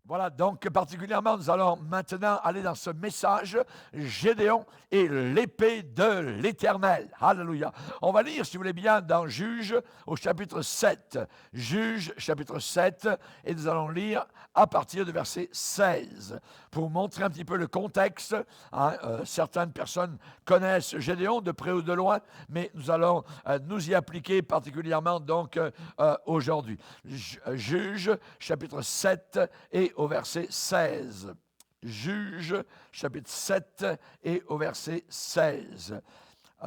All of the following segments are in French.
Voilà, donc particulièrement, nous allons maintenant aller dans ce message, Gédéon et l'épée de l'Éternel. Alléluia. On va lire, si vous voulez bien, dans Juges au chapitre 7. Juges, chapitre 7, et nous allons lire à partir du verset 16. Pour vous montrer un petit peu le contexte, certaines personnes connaissent Gédéon de près ou de loin, mais nous allons nous y appliquer particulièrement donc aujourd'hui. Juges, chapitre 7 et au verset 16. Juges, chapitre 7 et au verset 16.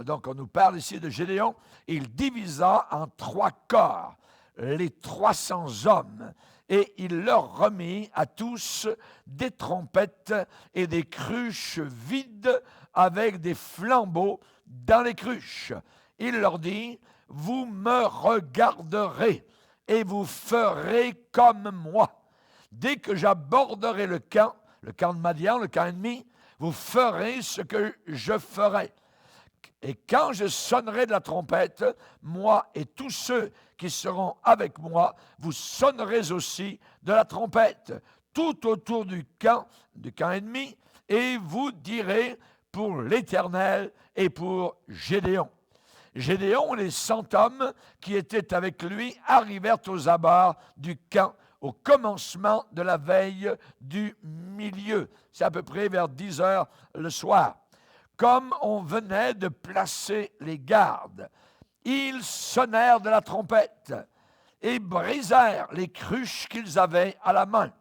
Donc, on nous parle ici de Gédéon. Il divisa en 3 corps les 300 hommes et il leur remit à tous des trompettes et des cruches vides avec des flambeaux dans les cruches. Il leur dit, « Vous me regarderez et vous ferez comme moi. Dès que j'aborderai le camp de Madian, le camp ennemi, vous ferez ce que je ferai. Et quand je sonnerai de la trompette, moi et tous ceux qui seront avec moi, vous sonnerez aussi de la trompette, tout autour du camp ennemi, et vous direz pour l'Éternel et pour Gédéon. » Gédéon et les 100 hommes qui étaient avec lui arrivèrent aux abords du camp au commencement de la veille du milieu. C'est à peu près vers 10 heures le soir. Comme on venait de placer les gardes, ils sonnèrent de la trompette et brisèrent les cruches qu'ils avaient à la main.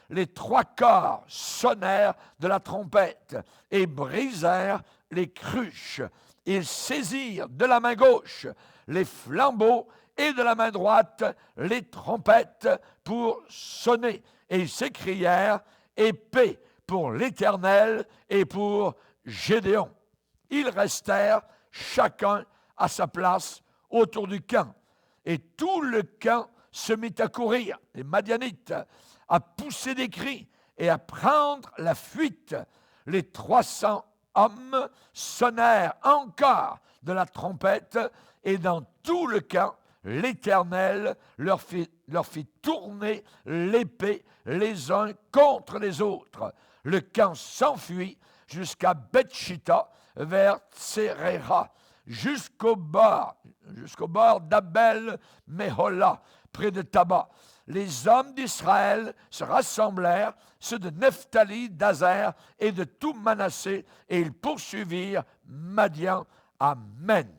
Les 3 corps sonnèrent de la trompette et brisèrent les cruches. Ils saisirent de la main gauche les flambeaux et de la main droite les trompettes pour sonner. Et ils s'écrièrent, « Épée pour l'Éternel et pour Gédéon. » Ils restèrent chacun à sa place autour du camp. Et tout le camp se mit à courir, les Madianites, à pousser des cris et à prendre la fuite. Les 300 hommes sonnèrent encore de la trompette, et dans tout le camp, l'Éternel leur fit tourner l'épée les uns contre les autres. Le camp s'enfuit jusqu'à Beth-Shitta, vers Tseréra, jusqu'au bord d'Abel-Méhola, près de Taba. Les hommes d'Israël se rassemblèrent, ceux de Nephtali, d'Azer et de tout Manassé, et ils poursuivirent Madian. Amen.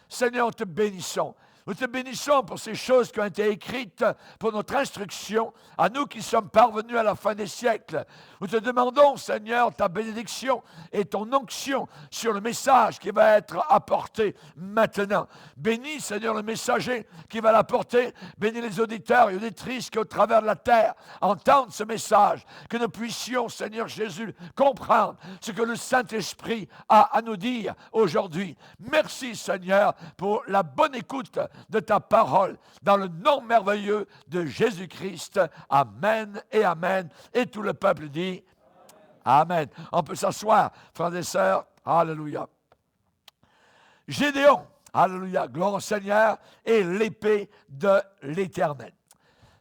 Seigneur, nous te bénissons. Nous te bénissons pour ces choses qui ont été écrites pour notre instruction, à nous qui sommes parvenus à la fin des siècles. Nous te demandons, Seigneur, ta bénédiction et ton onction sur le message qui va être apporté maintenant. Bénis, Seigneur, le messager qui va l'apporter. Bénis les auditeurs et auditrices qui, au travers de la terre, entendent ce message. Que nous puissions, Seigneur Jésus, comprendre ce que le Saint-Esprit a à nous dire aujourd'hui. Merci, Seigneur, pour la bonne écoute de ta parole, dans le nom merveilleux de Jésus-Christ. Amen et Amen. Et tout le peuple dit Amen. On peut s'asseoir, frères et sœurs. Alléluia. Gédéon, alléluia, gloire au Seigneur, et l'épée de l'Éternel.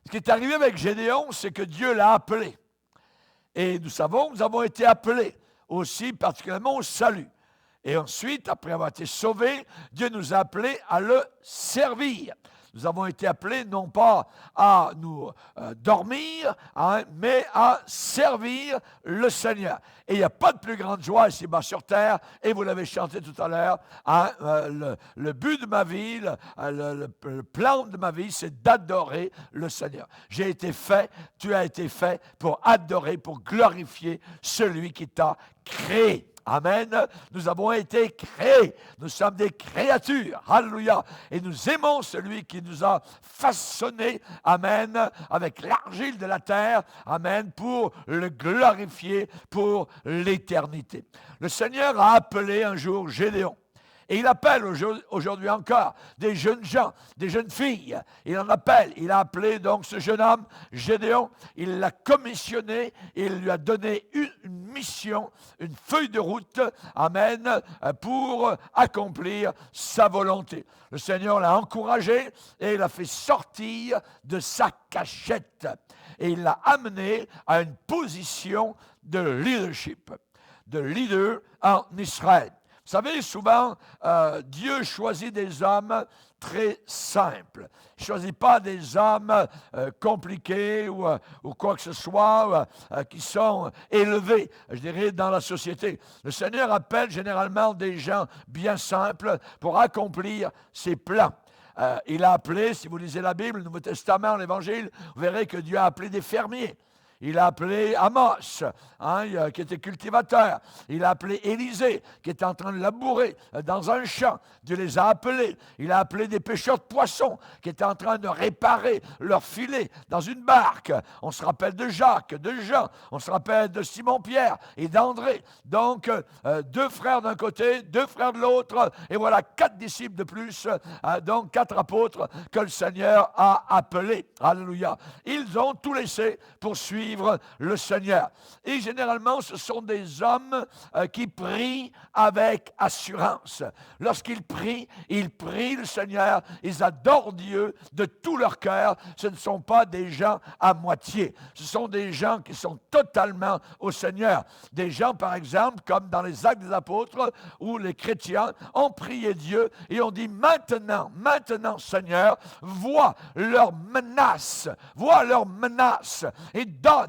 Ce qui est arrivé avec Gédéon, c'est que Dieu l'a appelé. Et nous savons, nous avons été appelés aussi particulièrement au salut. Et ensuite, après avoir été sauvés, Dieu nous a appelés à le servir. Nous avons été appelés non pas à nous dormir, mais à servir le Seigneur. Et il n'y a pas de plus grande joie ici-bas sur terre, et vous l'avez chanté tout à l'heure, le but de ma vie, le plan de ma vie, c'est d'adorer le Seigneur. J'ai été fait, tu as été fait pour adorer, pour glorifier celui qui t'a créé. Amen. Nous avons été créés. Nous sommes des créatures. Alléluia. Et nous aimons celui qui nous a façonnés. Amen. Avec l'argile de la terre. Amen. Pour le glorifier pour l'éternité. Le Seigneur a appelé un jour Gédéon. Et il appelle aujourd'hui encore des jeunes gens, des jeunes filles. Il en appelle. Il a appelé donc ce jeune homme, Gédéon. Il l'a commissionné. Il lui a donné une mission, une feuille de route, amen, pour accomplir sa volonté. Le Seigneur l'a encouragé et l'a fait sortir de sa cachette. Et il l'a amené à une position de leadership, de leader en Israël. Vous savez, souvent, Dieu choisit des hommes très simples. Il ne choisit pas des hommes compliqués ou quoi que ce soit, qui sont élevés, je dirais, dans la société. Le Seigneur appelle généralement des gens bien simples pour accomplir ses plans. Il a appelé, si vous lisez la Bible, le Nouveau Testament, l'Évangile, vous verrez que Dieu a appelé des fermiers. Il a appelé Amos, qui était cultivateur. Il a appelé Élisée, qui était en train de labourer dans un champ. Dieu les a appelés. Il a appelé des pêcheurs de poissons, qui étaient en train de réparer leur filet dans une barque. On se rappelle de Jacques, de Jean. On se rappelle de Simon-Pierre et d'André. Donc, 2 frères d'un côté, 2 frères de l'autre. Et voilà 4 disciples de plus. Donc, 4 apôtres que le Seigneur a appelés. Alléluia. Ils ont tout laissé pour suivre le Seigneur. Et généralement, ce sont des hommes qui prient avec assurance. Lorsqu'ils prient le Seigneur, ils adorent Dieu de tout leur cœur. Ce ne sont pas des gens à moitié. Ce sont des gens qui sont totalement au Seigneur. Des gens, par exemple, comme dans les Actes des Apôtres, où les chrétiens ont prié Dieu et ont dit maintenant, Seigneur, vois leurs menaces et donne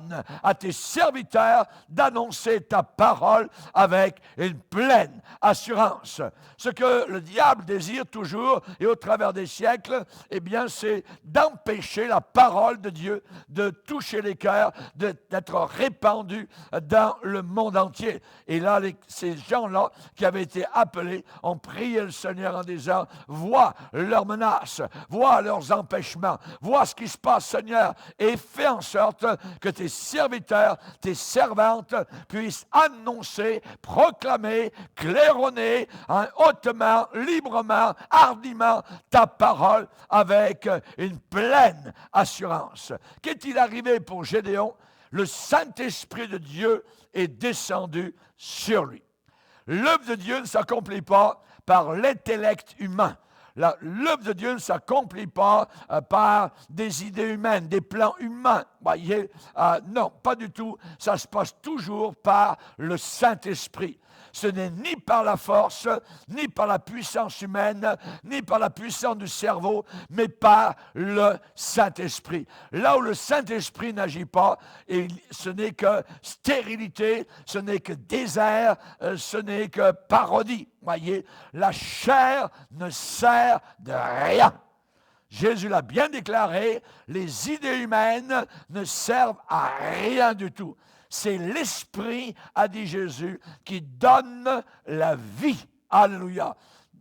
à tes serviteurs d'annoncer ta parole avec une pleine assurance. Ce que le diable désire toujours et au travers des siècles, eh bien, c'est d'empêcher la parole de Dieu de toucher les cœurs, d'être répandue dans le monde entier. Et là, ces gens-là qui avaient été appelés ont prié le Seigneur en disant, vois leurs menaces, vois leurs empêchements, vois ce qui se passe, Seigneur, et fais en sorte que tes serviteurs, tes servantes puissent annoncer, proclamer, claironner, hautement, librement, hardiment ta parole avec une pleine assurance. Qu'est-il arrivé pour Gédéon? Le Saint-Esprit de Dieu est descendu sur lui. L'œuvre de Dieu ne s'accomplit pas par l'intellect humain. L'œuvre de Dieu ne s'accomplit pas par des idées humaines, des plans humains. Voyez, non, pas du tout. Ça se passe toujours par le Saint-Esprit. Ce n'est ni par la force, ni par la puissance humaine, ni par la puissance du cerveau, mais par le Saint-Esprit. Là où le Saint-Esprit n'agit pas, et ce n'est que stérilité, ce n'est que désert, ce n'est que parodie. Voyez, la chair ne sert de rien. Jésus l'a bien déclaré, les idées humaines ne servent à rien du tout. C'est l'Esprit, a dit Jésus, qui donne la vie. Alléluia.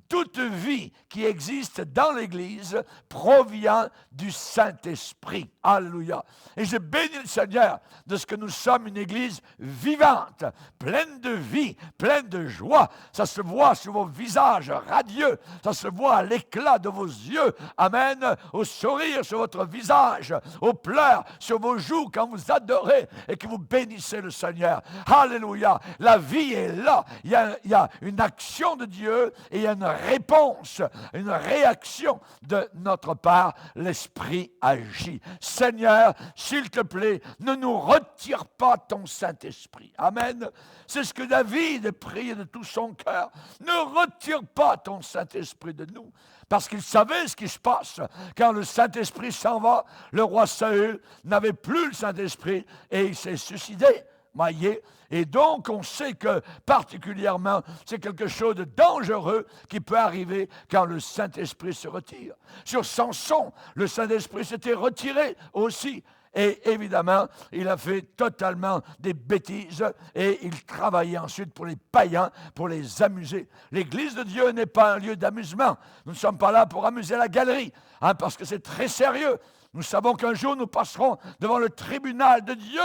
Toute vie qui existe dans l'Église provient du Saint-Esprit. Alléluia. Et je bénis le Seigneur de ce que nous sommes une Église vivante, pleine de vie, pleine de joie. Ça se voit sur vos visages radieux. Ça se voit à l'éclat de vos yeux. Amen. Au sourire sur votre visage, aux pleurs sur vos joues quand vous adorez et que vous bénissez le Seigneur. Alléluia. La vie est là. Il y a une action de Dieu et il y a une réponse, une réaction de notre part. L'Esprit agit. Seigneur, s'il te plaît, ne nous retire pas ton Saint-Esprit. Amen. C'est ce que David priait de tout son cœur. Ne retire pas ton Saint-Esprit de nous. Parce qu'il savait ce qui se passe. Quand le Saint-Esprit s'en va, le roi Saül n'avait plus le Saint-Esprit et il s'est suicidé. Voyez? Et donc, on sait que particulièrement, c'est quelque chose de dangereux qui peut arriver quand le Saint-Esprit se retire. Sur Samson, le Saint-Esprit s'était retiré aussi. Et évidemment, il a fait totalement des bêtises et il travaillait ensuite pour les païens, pour les amuser. L'Église de Dieu n'est pas un lieu d'amusement. Nous ne sommes pas là pour amuser la galerie, parce que c'est très sérieux. Nous savons qu'un jour, nous passerons devant le tribunal de Dieu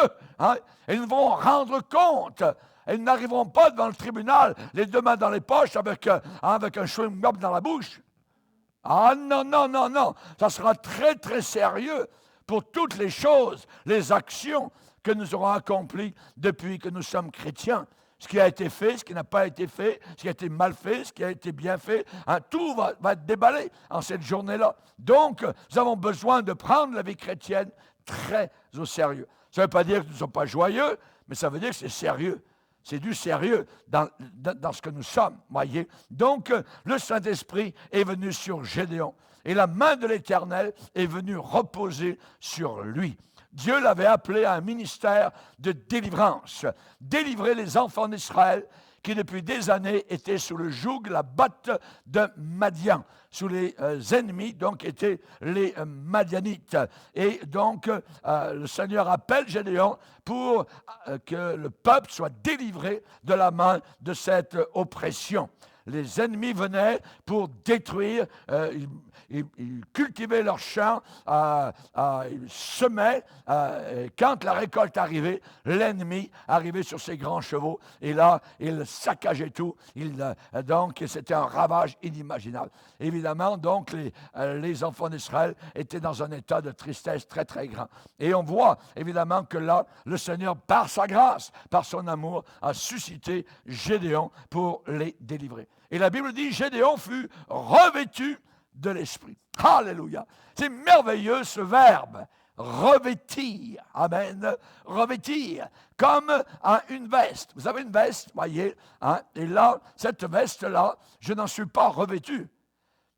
et nous devons rendre compte Ils n'arriveront pas devant le tribunal, les deux mains dans les poches, avec un chewing-gum dans la bouche. Ah non, non, non, non. Ça sera très, très sérieux pour toutes les choses, les actions que nous aurons accomplies depuis que nous sommes chrétiens. Ce qui a été fait, ce qui n'a pas été fait, ce qui a été mal fait, ce qui a été bien fait, tout va être déballé en cette journée-là. Donc, nous avons besoin de prendre la vie chrétienne très au sérieux. Ça ne veut pas dire que nous ne sommes pas joyeux, mais ça veut dire que c'est sérieux. C'est du sérieux dans ce que nous sommes, voyez. Donc, le Saint-Esprit est venu sur Gédéon et la main de l'Éternel est venue reposer sur lui. Dieu l'avait appelé à un ministère de délivrance, délivrer les enfants d'Israël qui depuis des années étaient sous le joug, la botte de Madian, sous les ennemis, donc étaient les Madianites. Et donc, le Seigneur appelle Gédéon pour que le peuple soit délivré de la main de cette oppression. Les ennemis venaient pour détruire, ils cultivaient leurs champs, ils semaient. Quand la récolte arrivait, l'ennemi arrivait sur ses grands chevaux et là, il saccageait tout. Donc, c'était un ravage inimaginable. Évidemment, donc, les enfants d'Israël étaient dans un état de tristesse très, très grand. Et on voit, évidemment, que là, le Seigneur, par sa grâce, par son amour, a suscité Gédéon pour les délivrer. Et la Bible dit, Gédéon fut revêtu de l'Esprit. Alléluia! C'est merveilleux ce verbe, revêtir. Amen. Revêtir, comme une veste. Vous avez une veste, voyez, et là, cette veste-là, je n'en suis pas revêtu.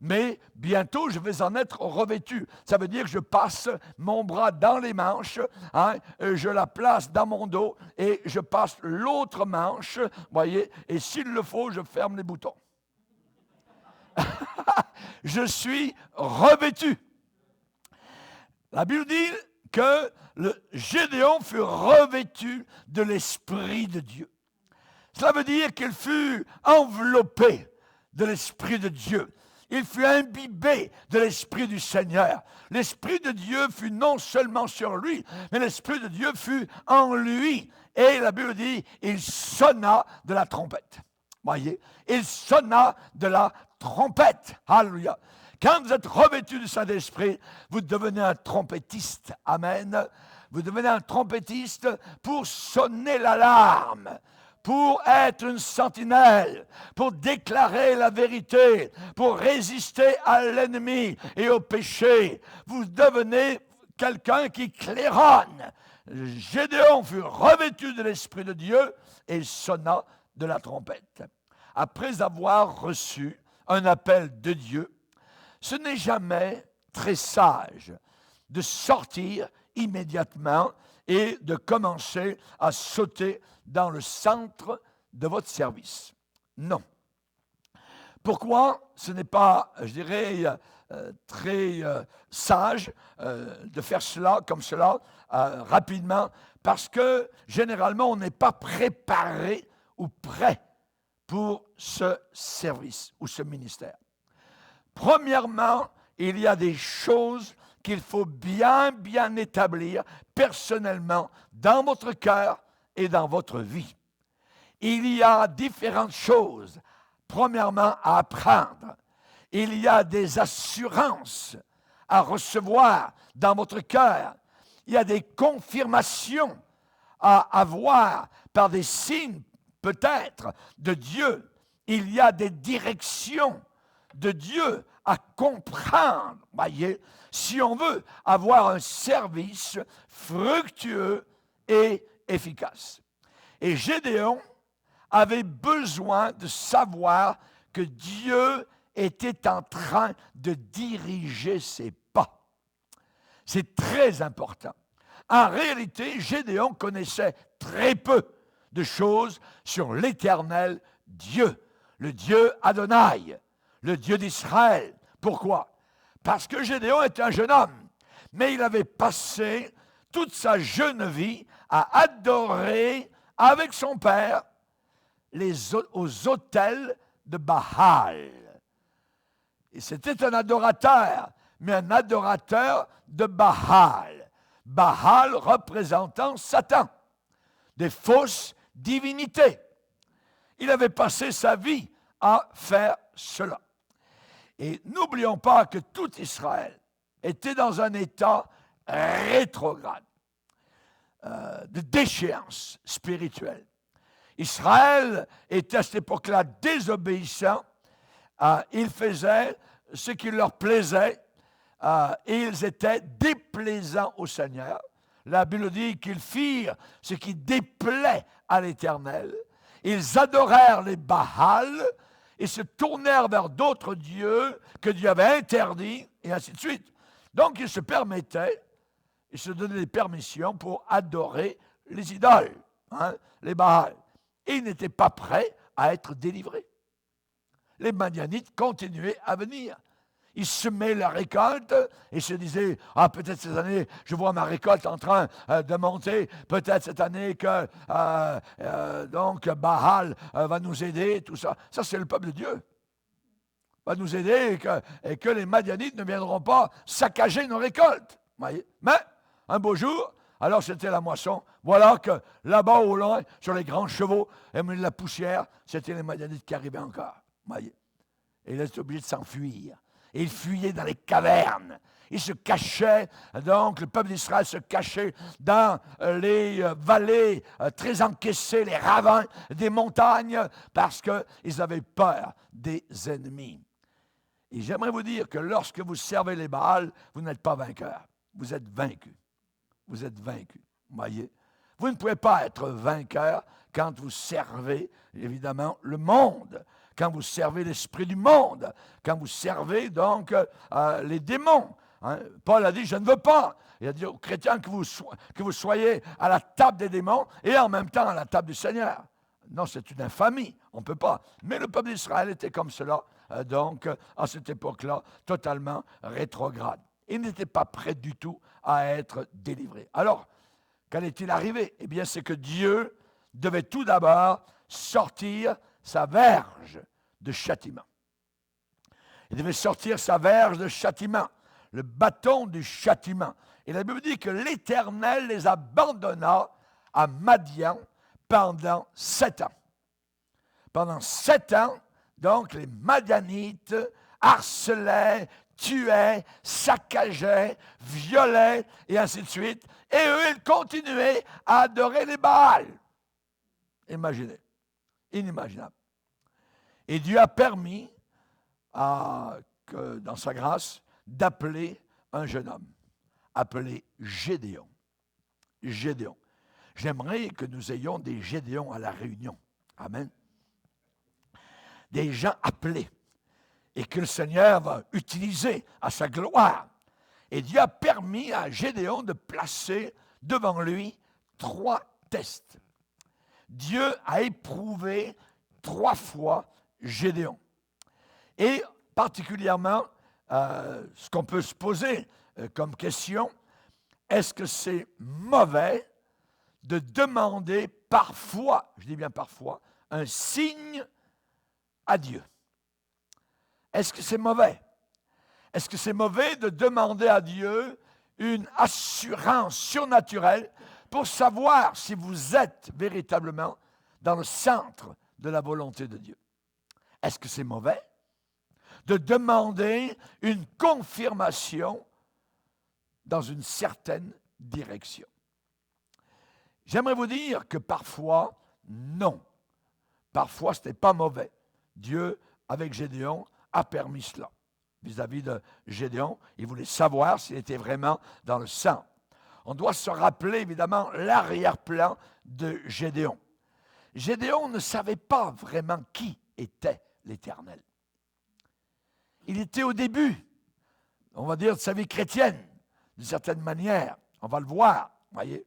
Mais bientôt, je vais en être revêtu. Ça veut dire que je passe mon bras dans les manches, je la place dans mon dos et je passe l'autre manche, voyez, et s'il le faut, je ferme les boutons. Je suis revêtu. La Bible dit que Gédéon fut revêtu de l'Esprit de Dieu. Cela veut dire qu'il fut enveloppé de l'Esprit de Dieu. Il fut imbibé de l'Esprit du Seigneur. L'Esprit de Dieu fut non seulement sur lui, mais l'Esprit de Dieu fut en lui. Et la Bible dit, il sonna de la trompette. Voyez, il sonna de la trompette. Alléluia. Quand vous êtes revêtu du Saint-Esprit, vous devenez un trompettiste. Amen. Vous devenez un trompettiste pour sonner l'alarme, pour être une sentinelle, pour déclarer la vérité, pour résister à l'ennemi et au péché. Vous devenez quelqu'un qui claironne. Gédéon fut revêtu de l'Esprit de Dieu et sonna de la trompette. Après avoir reçu un appel de Dieu, ce n'est jamais très sage de sortir immédiatement et de commencer à sauter dans le centre de votre service. Non. Pourquoi ce n'est pas, je dirais, très sage de faire cela comme cela rapidement? Parce que généralement, on n'est pas préparé ou prêt pour ce service ou ce ministère. Premièrement, il y a des choses qu'il faut bien établir personnellement dans votre cœur et dans votre vie. Il y a différentes choses, premièrement, à apprendre. Il y a des assurances à recevoir dans votre cœur. Il y a des confirmations à avoir par des signes, peut-être, de Dieu. Il y a des directions de Dieu à comprendre, voyez, si on veut avoir un service fructueux et efficace. Et Gédéon avait besoin de savoir que Dieu était en train de diriger ses pas. C'est très important. En réalité, Gédéon connaissait très peu de choses sur l'Éternel Dieu, le Dieu Adonai, le Dieu d'Israël. Pourquoi? Parce que Gédéon était un jeune homme, mais il avait passé toute sa jeune vie à adorer avec son père aux autels de Baal. Et c'était un adorateur, mais un adorateur de Baal. Baal représentant Satan, des fausses divinité. Il avait passé sa vie à faire cela. Et n'oublions pas que tout Israël était dans un état rétrograde, de déchéance spirituelle. Israël était à cette époque-là désobéissant. Ils faisaient ce qui leur plaisait et ils étaient déplaisants au Seigneur. La Bible dit qu'ils firent ce qui déplaît à l'Éternel. Ils adorèrent les Baals et se tournèrent vers d'autres dieux que Dieu avait interdits, et ainsi de suite. Donc, ils se permettaient, ils se donnaient des permissions pour adorer les idoles, les Baals. Et ils n'étaient pas prêts à être délivrés. Les Madianites continuaient à venir. Ils semaient la récolte et se disaient, peut-être cette année, je vois ma récolte en train de monter, peut-être cette année que donc Baal va nous aider, tout ça. Ça, c'est le peuple de Dieu. Va nous aider et que les Madianites ne viendront pas saccager nos récoltes. Voyez? Mais, un beau jour, alors c'était la moisson. Voilà que là-bas au loin, sur les grands chevaux, et de la poussière, c'était les Madianites qui arrivaient encore. Voyez? Et ils étaient obligés de s'enfuir. Et ils fuyaient dans les cavernes. Ils se cachaient, donc le peuple d'Israël se cachait dans les vallées très encaissées, les ravins des montagnes, parce qu'ils avaient peur des ennemis. Et j'aimerais vous dire que lorsque vous servez les Baals, vous n'êtes pas vainqueur. Vous êtes vaincu. Vous êtes vaincu. Voyez? Vous ne pouvez pas être vainqueur quand vous servez, évidemment, le monde, quand vous servez l'esprit du monde, quand vous servez donc les démons. Paul a dit, je ne veux pas. Il a dit aux chrétiens que vous soyez à la table des démons et en même temps à la table du Seigneur. Non, c'est une infamie, on ne peut pas. Mais le peuple d'Israël était comme cela, donc à cette époque-là, totalement rétrograde. Il n'était pas prêt du tout à être délivré. Alors, qu'allait-il arriver? Eh bien, c'est que Dieu devait tout d'abord sortir sa verge de châtiment. Il devait sortir sa verge de châtiment, le bâton du châtiment. Et la Bible dit que l'Éternel les abandonna à Madian pendant 7 ans. Pendant 7 ans, donc, les Madianites harcelaient, tuaient, saccageaient, violaient, et ainsi de suite. Et eux, ils continuaient à adorer les Baals. Imaginez. Inimaginable. Et Dieu a permis, dans sa grâce, d'appeler un jeune homme, appelé Gédéon. Gédéon. J'aimerais que nous ayons des Gédéons à la réunion. Amen. Des gens appelés et que le Seigneur va utiliser à sa gloire. Et Dieu a permis à Gédéon de placer devant lui 3 tests. Dieu a éprouvé 3 fois Gédéon. Et particulièrement, ce qu'on peut se poser comme question, est-ce que c'est mauvais de demander parfois, je dis bien parfois, un signe à Dieu? Est-ce que c'est mauvais? Est-ce que c'est mauvais de demander à Dieu une assurance surnaturelle pour savoir si vous êtes véritablement dans le centre de la volonté de Dieu? Est-ce que c'est mauvais de demander une confirmation dans une certaine direction? J'aimerais vous dire que parfois, non. Parfois, ce n'est pas mauvais. Dieu, avec Gédéon, a permis cela. Vis-à-vis de Gédéon, il voulait savoir s'il était vraiment dans le sang. On doit se rappeler, évidemment, l'arrière-plan de Gédéon. Gédéon ne savait pas vraiment qui était l'Éternel. Il était au début, on va dire, de sa vie chrétienne, d'une certaine manière. On va le voir, voyez.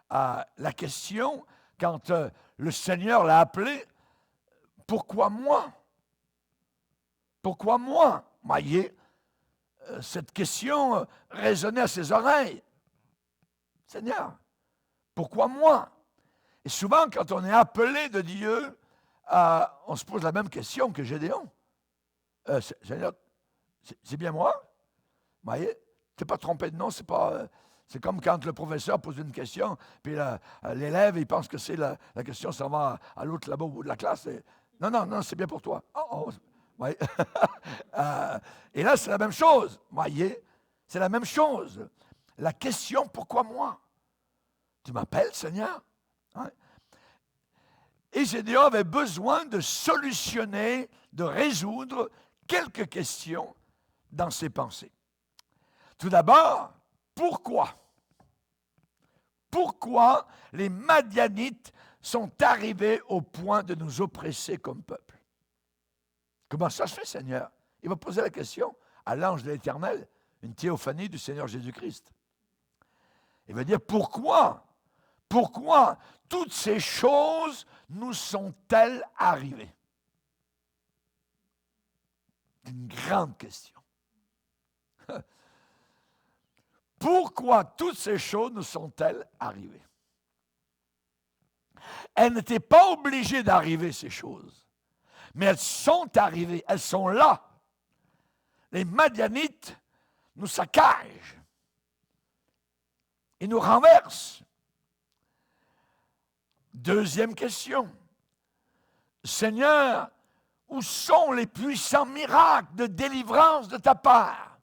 La question, quand le Seigneur l'a appelé, pourquoi moi? Pourquoi moi? Voyez, cette question résonnait à ses oreilles. Seigneur, pourquoi moi? Et souvent, quand on est appelé de Dieu, on se pose la même question que Gédéon. Seigneur, c'est bien moi? Vous voyez, tu n'es pas trompé de nom, c'est pas C'est comme quand le professeur pose une question, puis l'élève, il pense que c'est la question, ça va à l'autre là-bas au bout de la classe. Non, non, non, c'est bien pour toi. Oh, oh. Ouais. Et là, c'est la même chose. Voyez, c'est la même chose. La question, pourquoi moi? Tu m'appelles, Seigneur? Hein? Et Gédéon avait besoin de solutionner, de résoudre quelques questions dans ses pensées. Tout d'abord, pourquoi? Pourquoi les Madianites sont arrivés au point de nous oppresser comme peuple? Comment ça se fait, Seigneur? Il va poser la question à l'ange de l'Éternel, une théophanie du Seigneur Jésus-Christ. Il va dire, pourquoi toutes ces choses nous sont-elles arrivées? C'est une grande question. Pourquoi toutes ces choses nous sont-elles arrivées? Elles n'étaient pas obligées d'arriver, ces choses. Mais elles sont arrivées, elles sont là. Les Madianites nous saccagent. Ils nous renversent. Deuxième question. Seigneur, où sont les puissants miracles de délivrance de ta part?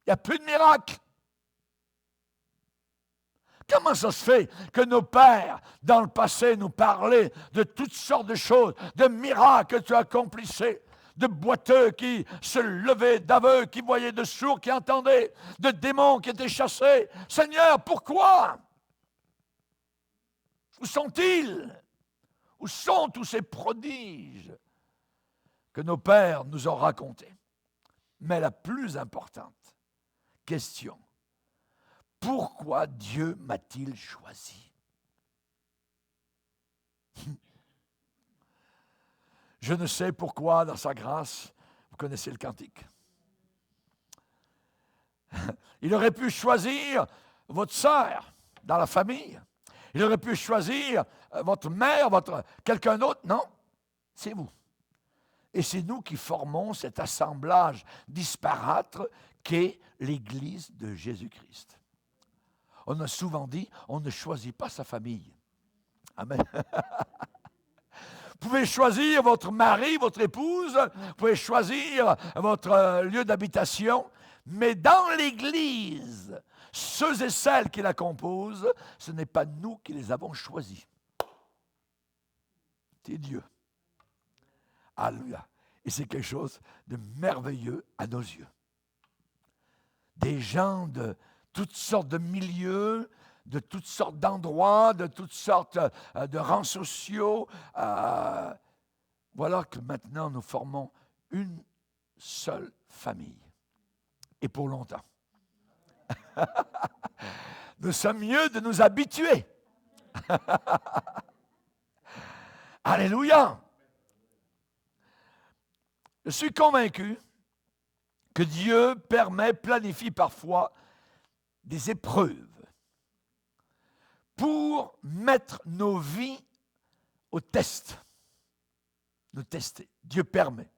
Il n'y a plus de miracles. Comment ça se fait que nos pères, dans le passé, nous parlaient de toutes sortes de choses, de miracles que tu accomplissais, de boiteux qui se levaient, d'aveugles qui voyaient, de sourds qui entendaient, de démons qui étaient chassés? Seigneur, pourquoi? Où sont-ils? Où sont tous ces prodiges que nos pères nous ont racontés? Mais la plus importante question, pourquoi Dieu m'a-t-il choisi? Je ne sais pourquoi, dans sa grâce, vous connaissez le cantique. Il aurait pu choisir votre sœur dans la famille. Il aurait pu choisir votre mère, quelqu'un d'autre. Non, c'est vous. Et c'est nous qui formons cet assemblage disparate qu'est l'Église de Jésus-Christ. On a souvent dit, on ne choisit pas sa famille. Amen. Vous pouvez choisir votre mari, votre épouse, vous pouvez choisir votre lieu d'habitation, mais dans l'Église, ceux et celles qui la composent, ce n'est pas nous qui les avons choisis. C'est Dieu. Alléluia. Et c'est quelque chose de merveilleux à nos yeux. Des gens de toutes sortes de milieux, de toutes sortes d'endroits, de toutes sortes de rangs sociaux. Voilà que maintenant nous formons une seule famille. Et pour longtemps. Nous sommes mieux de nous habituer. Alléluia. Je suis convaincu que Dieu planifie parfois des épreuves pour mettre nos vies au test. Nous tester. Dieu permet.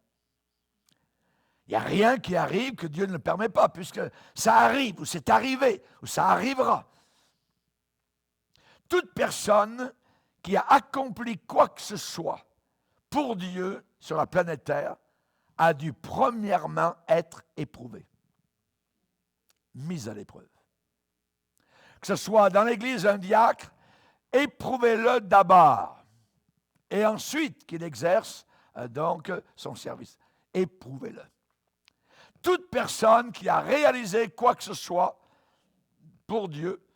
Il n'y a rien qui arrive que Dieu ne le permet pas, puisque ça arrive, ou c'est arrivé, ou ça arrivera. Toute personne qui a accompli quoi que ce soit pour Dieu sur la planète Terre a dû premièrement être éprouvée, mise à l'épreuve. Que ce soit dans l'Église un diacre, éprouvez-le d'abord, et ensuite qu'il exerce donc son service. Éprouvez-le. Toute personne qui a réalisé quoi que ce soit pour Dieu,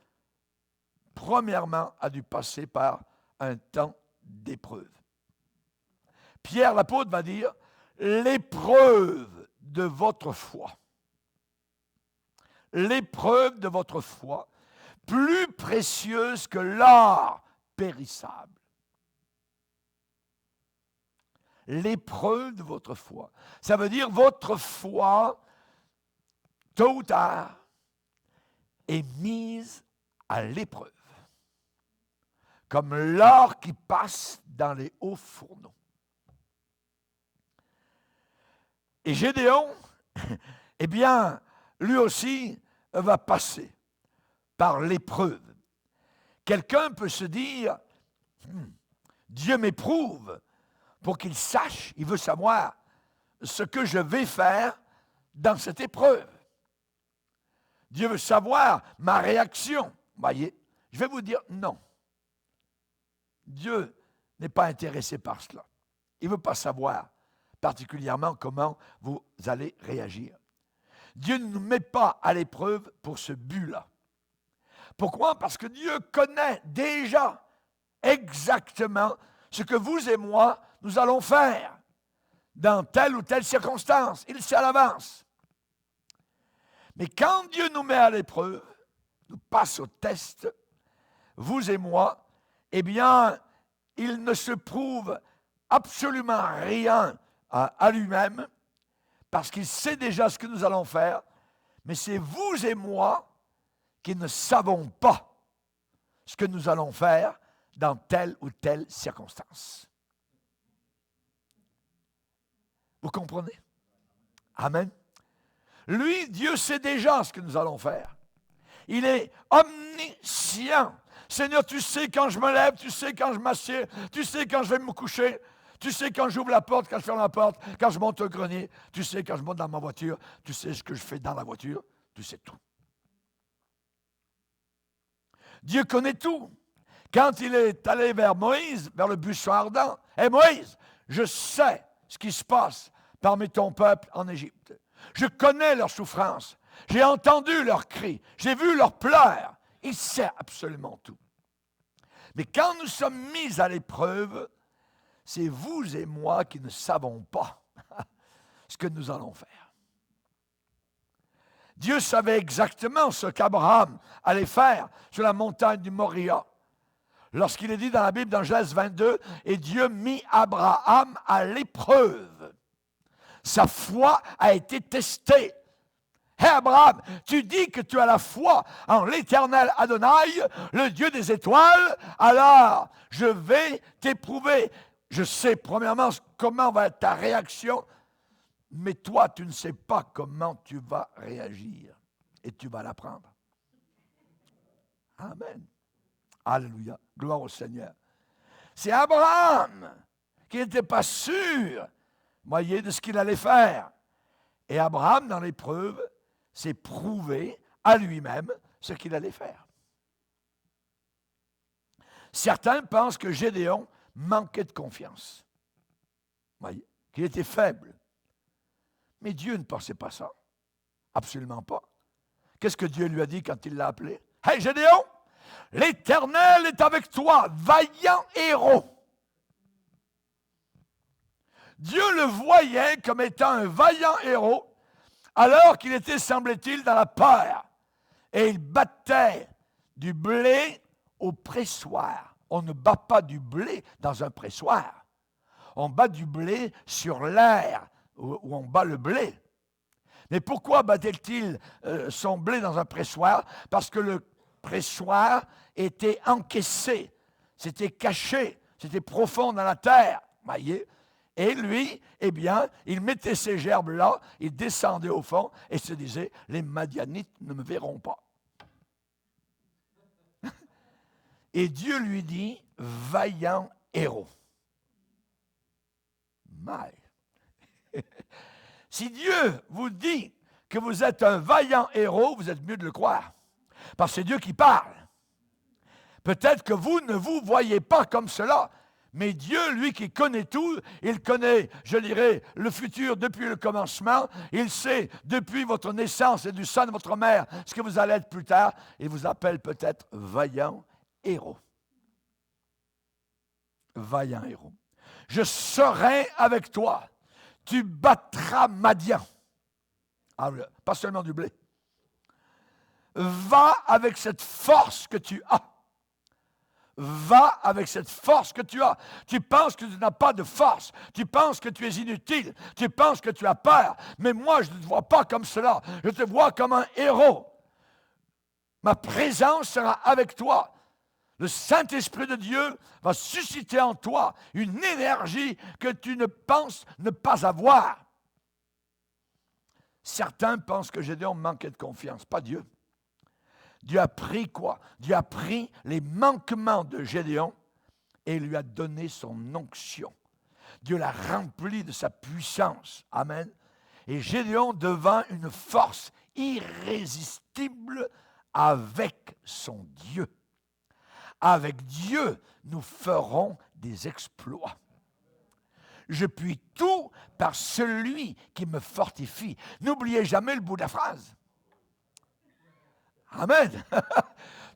premièrement, a dû passer par un temps d'épreuve. Pierre l'apôtre va dire, l'épreuve de votre foi. L'épreuve de votre foi, plus précieuse que l'or périssable. L'épreuve de votre foi. Ça veut dire votre foi, tôt ou tard, est mise à l'épreuve. Comme l'or qui passe dans les hauts fourneaux. Et Gédéon, eh bien, lui aussi va passer par l'épreuve. Quelqu'un peut se dire, Dieu m'éprouve pour qu'il sache, il veut savoir ce que je vais faire dans cette épreuve. Dieu veut savoir ma réaction. Voyez, je vais vous dire non. Dieu n'est pas intéressé par cela. Il ne veut pas savoir particulièrement comment vous allez réagir. Dieu ne nous met pas à l'épreuve pour ce but-là. Pourquoi? Parce que Dieu connaît déjà exactement ce que vous et moi, nous allons faire dans telle ou telle circonstance. Il sait à l'avance. Mais quand Dieu nous met à l'épreuve, nous passe au test, vous et moi, eh bien, il ne se prouve absolument rien à lui-même, parce qu'il sait déjà ce que nous allons faire, mais c'est vous et moi qui ne savons pas ce que nous allons faire dans telle ou telle circonstance. Vous comprenez? Amen. Lui, Dieu sait déjà ce que nous allons faire. Il est omniscient. Seigneur, tu sais quand je me lève, tu sais quand je m'assieds, tu sais quand je vais me coucher, tu sais quand j'ouvre la porte, quand je ferme la porte, quand je monte au grenier, tu sais quand je monte dans ma voiture, tu sais ce que je fais dans la voiture, tu sais tout. Dieu connaît tout. Quand il est allé vers Moïse, vers le buisson ardent, « Hé Moïse, je sais ce qui se passe parmi ton peuple en Égypte. Je connais leur souffrance. J'ai entendu leurs cris. J'ai vu leurs pleurs. » Il sait absolument tout. Mais quand nous sommes mis à l'épreuve, c'est vous et moi qui ne savons pas ce que nous allons faire. Dieu savait exactement ce qu'Abraham allait faire sur la montagne du Moria. Lorsqu'il est dit dans la Bible, dans Genèse 22, « Et Dieu mit Abraham à l'épreuve. » Sa foi a été testée. Hé Abraham, tu dis que tu as la foi en l'Éternel Adonai, le Dieu des étoiles, alors je vais t'éprouver. Je sais premièrement comment va être ta réaction, mais toi, tu ne sais pas comment tu vas réagir. Et tu vas l'apprendre. Amen. Alléluia. Gloire au Seigneur. C'est Abraham qui n'était pas sûr, voyez, de ce qu'il allait faire. Et Abraham, dans l'épreuve, s'est prouvé à lui-même ce qu'il allait faire. Certains pensent que Gédéon manquait de confiance. Voyez, qu'il était faible. Mais Dieu ne pensait pas ça. Absolument pas. Qu'est-ce que Dieu lui a dit quand il l'a appelé? « Hey Gédéon, l'Éternel est avec toi, vaillant héros. » Dieu le voyait comme étant un vaillant héros, alors qu'il était, semblait-il, dans la peur. Et il battait du blé au pressoir. On ne bat pas du blé dans un pressoir. On bat du blé sur l'air où on bat le blé. Mais pourquoi battait-il son blé dans un pressoir? Parce que le pressoir était encaissé, c'était caché, c'était profond dans la terre. Voyez? Et lui, eh bien, il mettait ces gerbes-là, il descendait au fond et se disait, les Madianites ne me verront pas. Et Dieu lui dit, vaillant héros. My. Si Dieu vous dit que vous êtes un vaillant héros, vous êtes mieux de le croire. Parce que c'est Dieu qui parle. Peut-être que vous ne vous voyez pas comme cela, mais Dieu, lui qui connaît tout, il connaît, je dirais, le futur depuis le commencement. Il sait, depuis votre naissance et du sein de votre mère, ce que vous allez être plus tard. Il vous appelle peut-être vaillant héros. Vaillant héros. Je serai avec toi. Tu battras Madian. Ah, pas seulement du blé. Va avec cette force que tu as. Va avec cette force que tu as. Tu penses que tu n'as pas de force. Tu penses que tu es inutile. Tu penses que tu as peur. Mais moi, je ne te vois pas comme cela. Je te vois comme un héros. Ma présence sera avec toi. Le Saint-Esprit de Dieu va susciter en toi une énergie que tu ne penses ne pas avoir. Certains pensent que Gédéon manquait de confiance. Pas Dieu. Dieu a pris quoi? Dieu a pris les manquements de Gédéon et lui a donné son onction. Dieu l'a rempli de sa puissance. Amen. Et Gédéon devint une force irrésistible avec son Dieu. Avec Dieu, nous ferons des exploits. Je puis tout par celui qui me fortifie. N'oubliez jamais le bout de la phrase. Amen.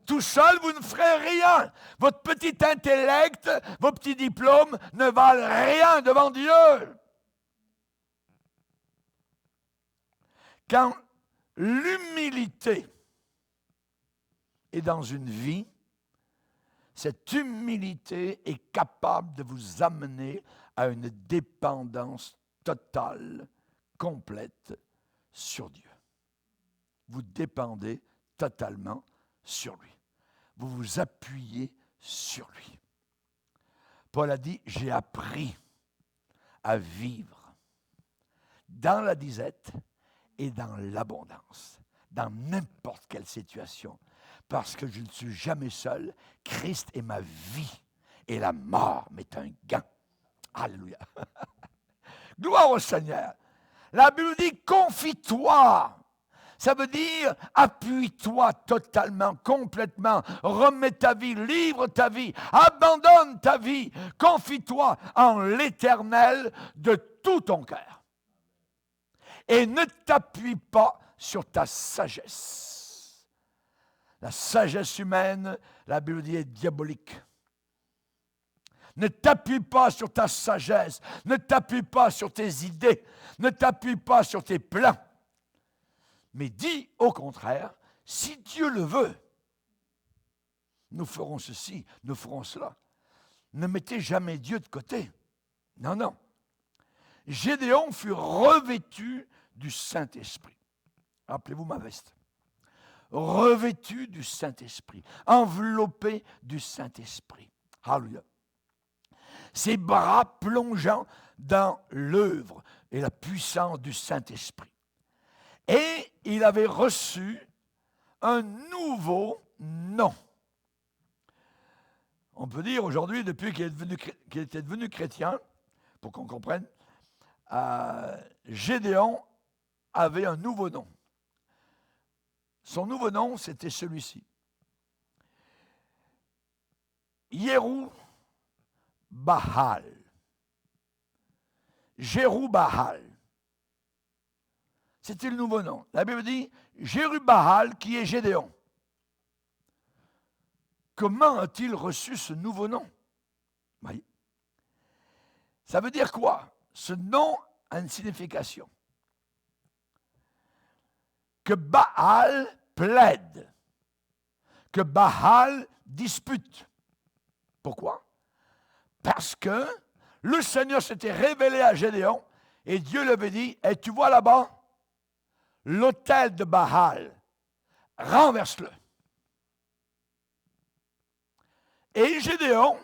Tout seul, vous ne ferez rien. Votre petit intellect, vos petits diplômes ne valent rien devant Dieu. Quand l'humilité est dans une vie, cette humilité est capable de vous amener à une dépendance totale, complète sur Dieu. Vous dépendez totalement sur lui. Vous vous appuyez sur lui. Paul a dit, j'ai appris à vivre dans la disette et dans l'abondance, dans n'importe quelle situation, parce que je ne suis jamais seul. Christ est ma vie et la mort m'est un gain. Alléluia. Gloire au Seigneur. La Bible dit, confie-toi. Ça veut dire, appuie-toi totalement, complètement, remets ta vie, livre ta vie, abandonne ta vie, confie-toi en l'Éternel de tout ton cœur. Et ne t'appuie pas sur ta sagesse. La sagesse humaine, la Bible dit, est diabolique. Ne t'appuie pas sur ta sagesse, ne t'appuie pas sur tes idées, ne t'appuie pas sur tes plans. Mais dis au contraire, si Dieu le veut, nous ferons ceci, nous ferons cela. Ne mettez jamais Dieu de côté. Non, non. Gédéon fut revêtu du Saint-Esprit. Rappelez-vous ma veste. Revêtu du Saint-Esprit, enveloppé du Saint-Esprit. Alléluia. Ses bras plongeant dans l'œuvre et la puissance du Saint-Esprit. Et il avait reçu un nouveau nom. On peut dire aujourd'hui, depuis qu'il était devenu chrétien, pour qu'on comprenne, Gédéon avait un nouveau nom. Son nouveau nom, c'était celui-ci. Yérub-Baal. Jérub-Baal. C'était le nouveau nom. La Bible dit Jérub-Baal qui est Gédéon. Comment a-t-il reçu ce nouveau nom? Oui. Ça veut dire quoi? Ce nom a une signification. Que Baal plaide. Que Baal dispute. Pourquoi? Parce que le Seigneur s'était révélé à Gédéon et Dieu lui avait dit, hey, tu vois là-bas, l'autel de Baal, renverse-le. Et Gédéon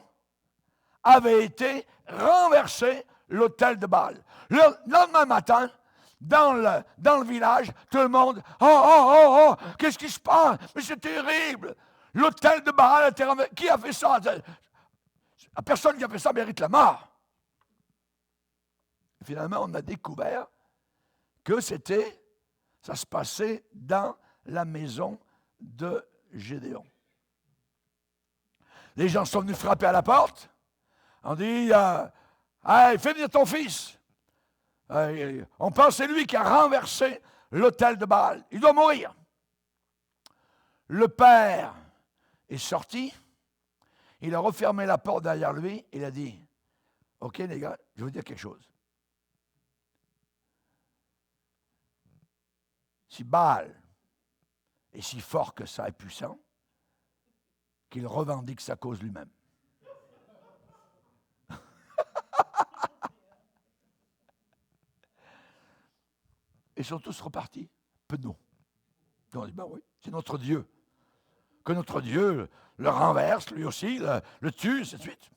avait été renversé l'autel de Baal. Le lendemain matin, dans le village, tout le monde, oh, qu'est-ce qui se passe? Mais c'est terrible. L'autel de Baal a été renversé. Qui a fait ça? La personne qui a fait ça mérite la mort. Et finalement, on a découvert que ça se passait dans la maison de Gédéon. Les gens sont venus frapper à la porte. On dit, hey, fais venir ton fils. On pense que c'est lui qui a renversé l'autel de Baal. Il doit mourir. Le père est sorti. Il a refermé la porte derrière lui. Il a dit, OK les gars, je vais vous dire quelque chose. Si Baal est si fort que ça est puissant, qu'il revendique sa cause lui-même. Et sont tous repartis. Penaud. On dit, ben oui, c'est notre Dieu. Que notre Dieu le renverse, lui aussi, le tue, ainsi de suite.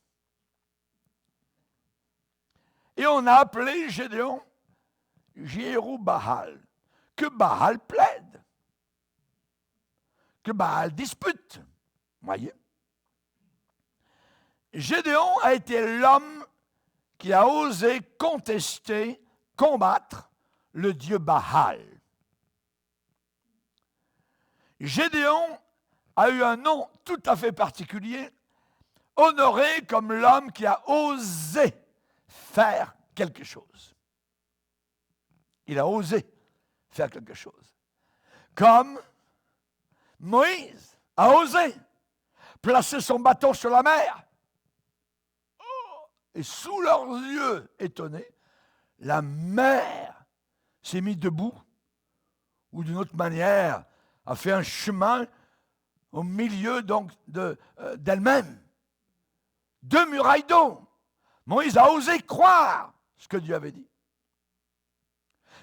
Et on a appelé Gédéon Jérub-Baal, que Baal plaide. que Baal dispute. Voyez? Gédéon a été l'homme qui a osé contester, combattre le dieu Baal. Gédéon a eu un nom tout à fait particulier, honoré comme l'homme qui a osé faire quelque chose. Il a osé faire quelque chose. Comme Moïse a osé placer son bâton sur la mer. Et sous leurs yeux étonnés, la mer s'est mise debout, ou d'une autre manière, a fait un chemin au milieu donc d'elle-même. 2 murailles d'eau. Moïse a osé croire ce que Dieu avait dit.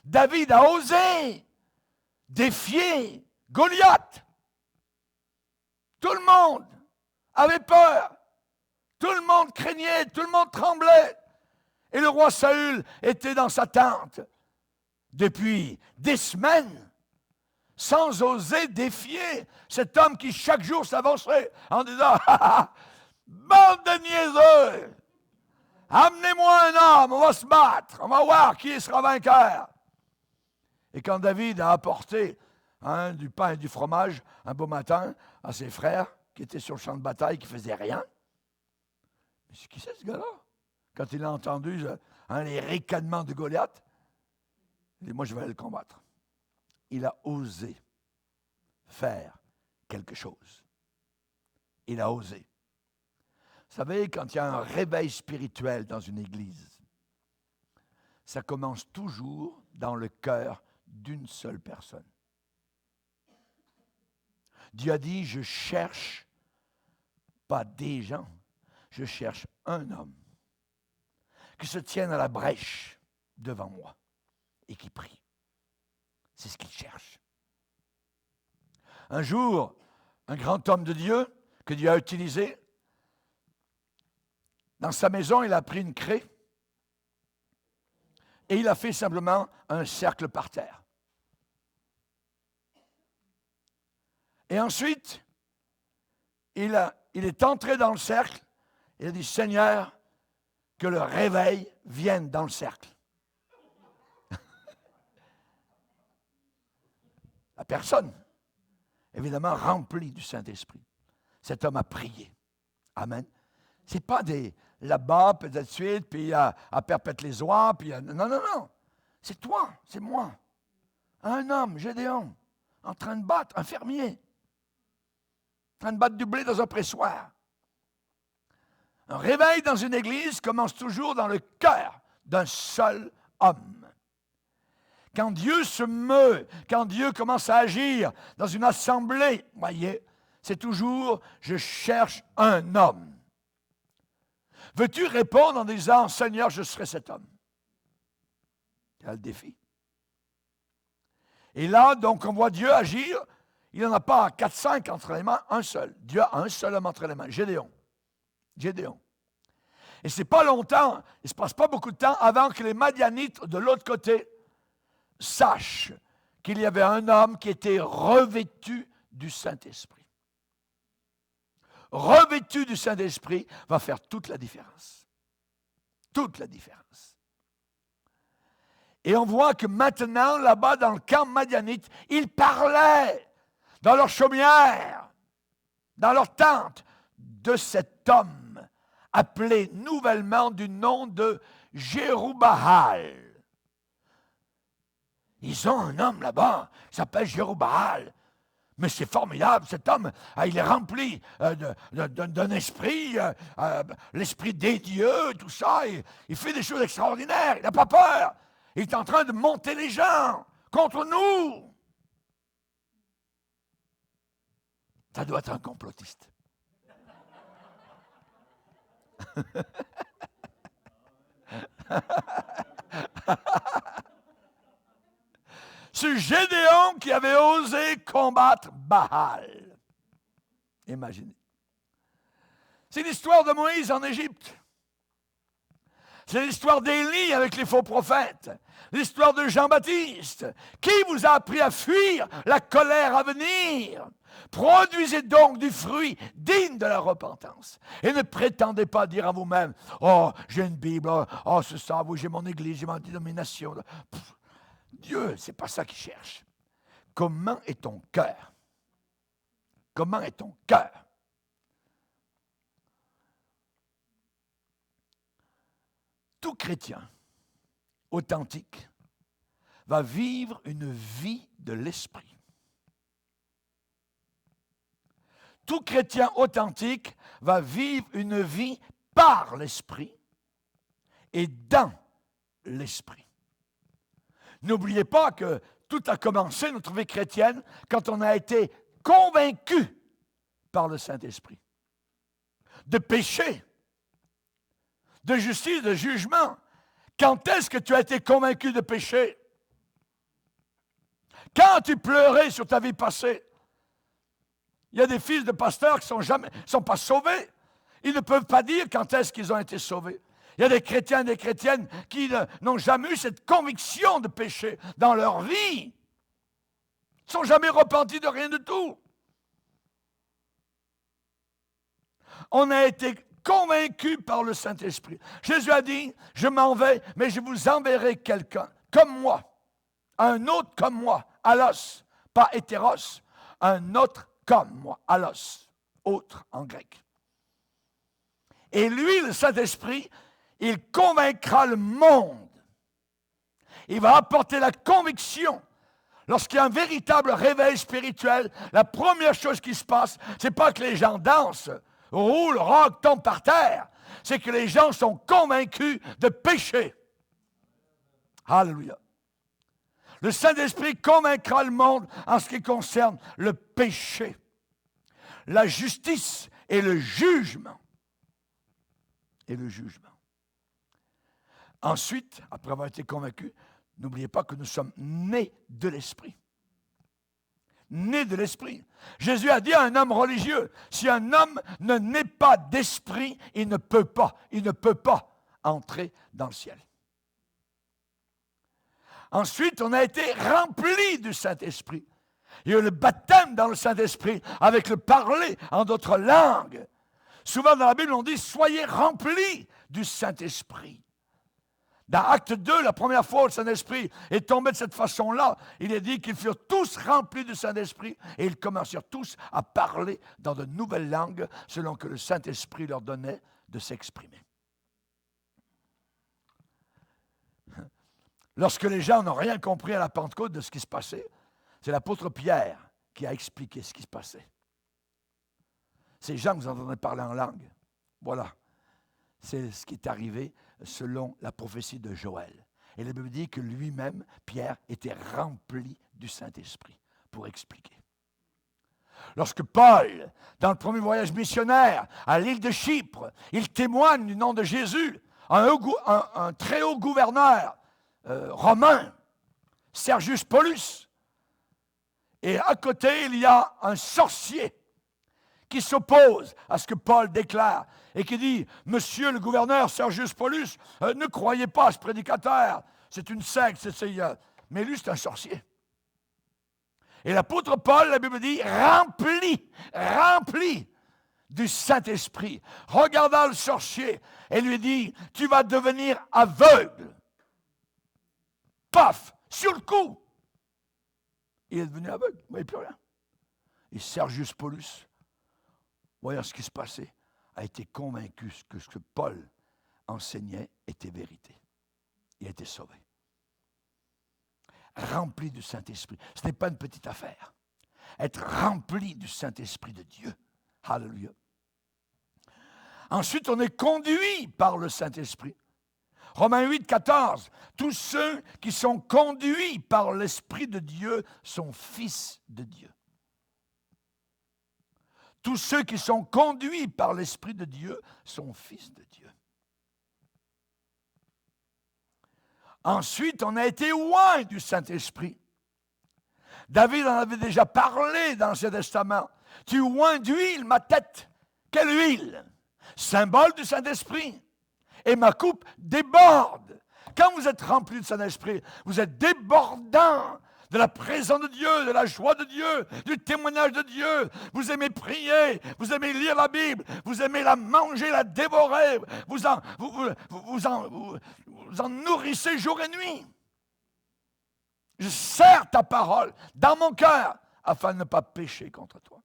David a osé défier Goliath. Tout le monde avait peur. Tout le monde craignait, tout le monde tremblait. Et le roi Saül était dans sa tente depuis des semaines, sans oser défier cet homme qui chaque jour s'avançait en disant « Bande de niaiseux! Amenez-moi un homme, on va se battre, on va voir qui sera vainqueur. » Et quand David a apporté du pain et du fromage un beau matin à ses frères qui étaient sur le champ de bataille, qui ne faisaient rien, mais qui c'est ce gars-là? Quand il a entendu les ricanements de Goliath, il dit, moi je vais aller le combattre. Il a osé faire quelque chose. Il a osé. Vous savez, quand il y a un réveil spirituel dans une église, ça commence toujours dans le cœur d'une seule personne. Dieu a dit, je cherche pas des gens, je cherche un homme qui se tienne à la brèche devant moi et qui prie. C'est ce qu'il cherche. Un jour, un grand homme de Dieu que Dieu a utilisé, dans sa maison, il a pris une craie et il a fait simplement un cercle par terre. Et ensuite, il est entré dans le cercle et il a dit, Seigneur, que le réveil vienne dans le cercle. La personne, évidemment, remplie du Saint-Esprit. Cet homme a prié. Amen. Ce n'est pas là-bas, peut-être de suite, puis à Perpète-les-Oies, puis non. C'est toi, c'est moi. Un homme, Gédéon, en train de battre, un fermier, en train de battre du blé dans un pressoir. Un réveil dans une église commence toujours dans le cœur d'un seul homme. Quand Dieu se meut, quand Dieu commence à agir dans une assemblée, voyez, c'est toujours « je cherche un homme ». Veux-tu répondre en disant « Seigneur, je serai cet homme ». Il y a le défi. Et là, donc, on voit Dieu agir. Il n'en a pas 4-5 entre les mains, un seul. Dieu a un seul homme entre les mains, Gédéon. Et ce n'est pas longtemps, il ne se passe pas beaucoup de temps avant que les Madianites de l'autre côté sachent qu'il y avait un homme qui était revêtu du Saint-Esprit. Revêtu du Saint-Esprit va faire toute la différence. Toute la différence. Et on voit que maintenant, là-bas, dans le camp Madianite, ils parlaient dans leur chaumière, dans leur tente, de cet homme appelé nouvellement du nom de Jérubaal. Ils ont un homme là-bas, il s'appelle Jérubaal. Mais c'est formidable, cet homme, il est rempli d'un esprit, l'esprit des dieux, tout ça. Il fait des choses extraordinaires, il n'a pas peur. Il est en train de monter les gens contre nous. Ça doit être un complotiste. C'est Gédéon qui avait osé combattre Baal. Imaginez. C'est l'histoire de Moïse en Égypte. C'est l'histoire d'Élie avec les faux prophètes. L'histoire de Jean-Baptiste. Qui vous a appris à fuir la colère à venir? Produisez donc du fruit digne de la repentance. Et ne prétendez pas dire à vous-même, « Oh, j'ai une Bible, oh, c'est ça, oui, j'ai mon église, j'ai ma dénomination. » Dieu, c'est pas ça qu'il cherche. Comment est ton cœur? Comment est ton cœur? Tout chrétien authentique va vivre une vie de l'esprit. Tout chrétien authentique va vivre une vie par l'esprit et dans l'esprit. N'oubliez pas que tout a commencé, notre vie chrétienne, quand on a été convaincu par le Saint-Esprit de péché, de justice, de jugement. Quand est-ce que tu as été convaincu de péché? Quand tu pleurais sur ta vie passée? Il y a des fils de pasteurs qui ne sont pas sauvés. Ils ne peuvent pas dire quand est-ce qu'ils ont été sauvés. Il y a des chrétiens et des chrétiennes qui n'ont jamais eu cette conviction de péché dans leur vie. Ils ne sont jamais repentis de rien du tout. On a été convaincus par le Saint-Esprit. Jésus a dit, je m'en vais, mais je vous enverrai quelqu'un comme moi, un autre comme moi, allos, pas hétéros, un autre comme moi, allos, autre en grec. Et lui, le Saint-Esprit, il convaincra le monde. Il va apporter la conviction. Lorsqu'il y a un véritable réveil spirituel, la première chose qui se passe, c'est pas que les gens dansent, roulent, rockent, tombent par terre. C'est que les gens sont convaincus de péché. Alléluia. Le Saint-Esprit convaincra le monde en ce qui concerne le péché, la justice et le jugement. Et le jugement. Ensuite, après avoir été convaincus, n'oubliez pas que nous sommes nés de l'Esprit. Nés de l'Esprit. Jésus a dit à un homme religieux, si un homme ne naît pas d'Esprit, il ne peut pas entrer dans le ciel. Ensuite, on a été remplis du Saint-Esprit. Il y a eu le baptême dans le Saint-Esprit avec le parler en d'autres langues. Souvent dans la Bible, on dit « Soyez remplis du Saint-Esprit ». Dans Acte 2, la première fois où le Saint-Esprit est tombé de cette façon-là, il est dit qu'ils furent tous remplis du Saint-Esprit et ils commencèrent tous à parler dans de nouvelles langues selon que le Saint-Esprit leur donnait de s'exprimer. Lorsque les gens n'ont rien compris à la Pentecôte de ce qui se passait, c'est l'apôtre Pierre qui a expliqué ce qui se passait. Ces gens que vous entendez parler en langue, voilà, c'est ce qui est arrivé selon la prophétie de Joël. Et la Bible dit que lui-même, Pierre, était rempli du Saint-Esprit pour expliquer. Lorsque Paul, dans le premier voyage missionnaire à l'île de Chypre, il témoigne du nom de Jésus, un très haut gouverneur romain, Sergius Paulus. Et à côté, il y a un sorcier qui s'oppose à ce que Paul déclare et qui dit « Monsieur le gouverneur Sergius Paulus, ne croyez pas à ce prédicateur, c'est une secte, mais lui c'est un sorcier. » Et l'apôtre Paul, la Bible dit, rempli du Saint-Esprit, regarda le sorcier et lui dit « Tu vas devenir aveugle. » Paf, sur le coup, il est devenu aveugle, il ne voyait plus rien. Et Sergius Paulus, voyant ce qui se passait, a été convaincu que ce que Paul enseignait était vérité. Il a été sauvé. Rempli du Saint-Esprit. Ce n'est pas une petite affaire. Être rempli du Saint-Esprit de Dieu. Alléluia. Ensuite, on est conduit par le Saint-Esprit. Romains 8, 14. Tous ceux qui sont conduits par l'Esprit de Dieu sont fils de Dieu. Tous ceux qui sont conduits par l'Esprit de Dieu sont fils de Dieu. Ensuite, on a été oint du Saint-Esprit. David en avait déjà parlé dans l'Ancien Testament. Tu oins d'huile ma tête. Quelle huile? Symbole du Saint-Esprit. et ma coupe déborde. Quand vous êtes rempli de Saint-Esprit, vous êtes débordant de la présence de Dieu, de la joie de Dieu, du témoignage de Dieu. Vous aimez prier, vous aimez lire la Bible, vous aimez la manger, la dévorer, vous en nourrissez jour et nuit. Je serre ta parole dans mon cœur afin de ne pas pécher contre toi.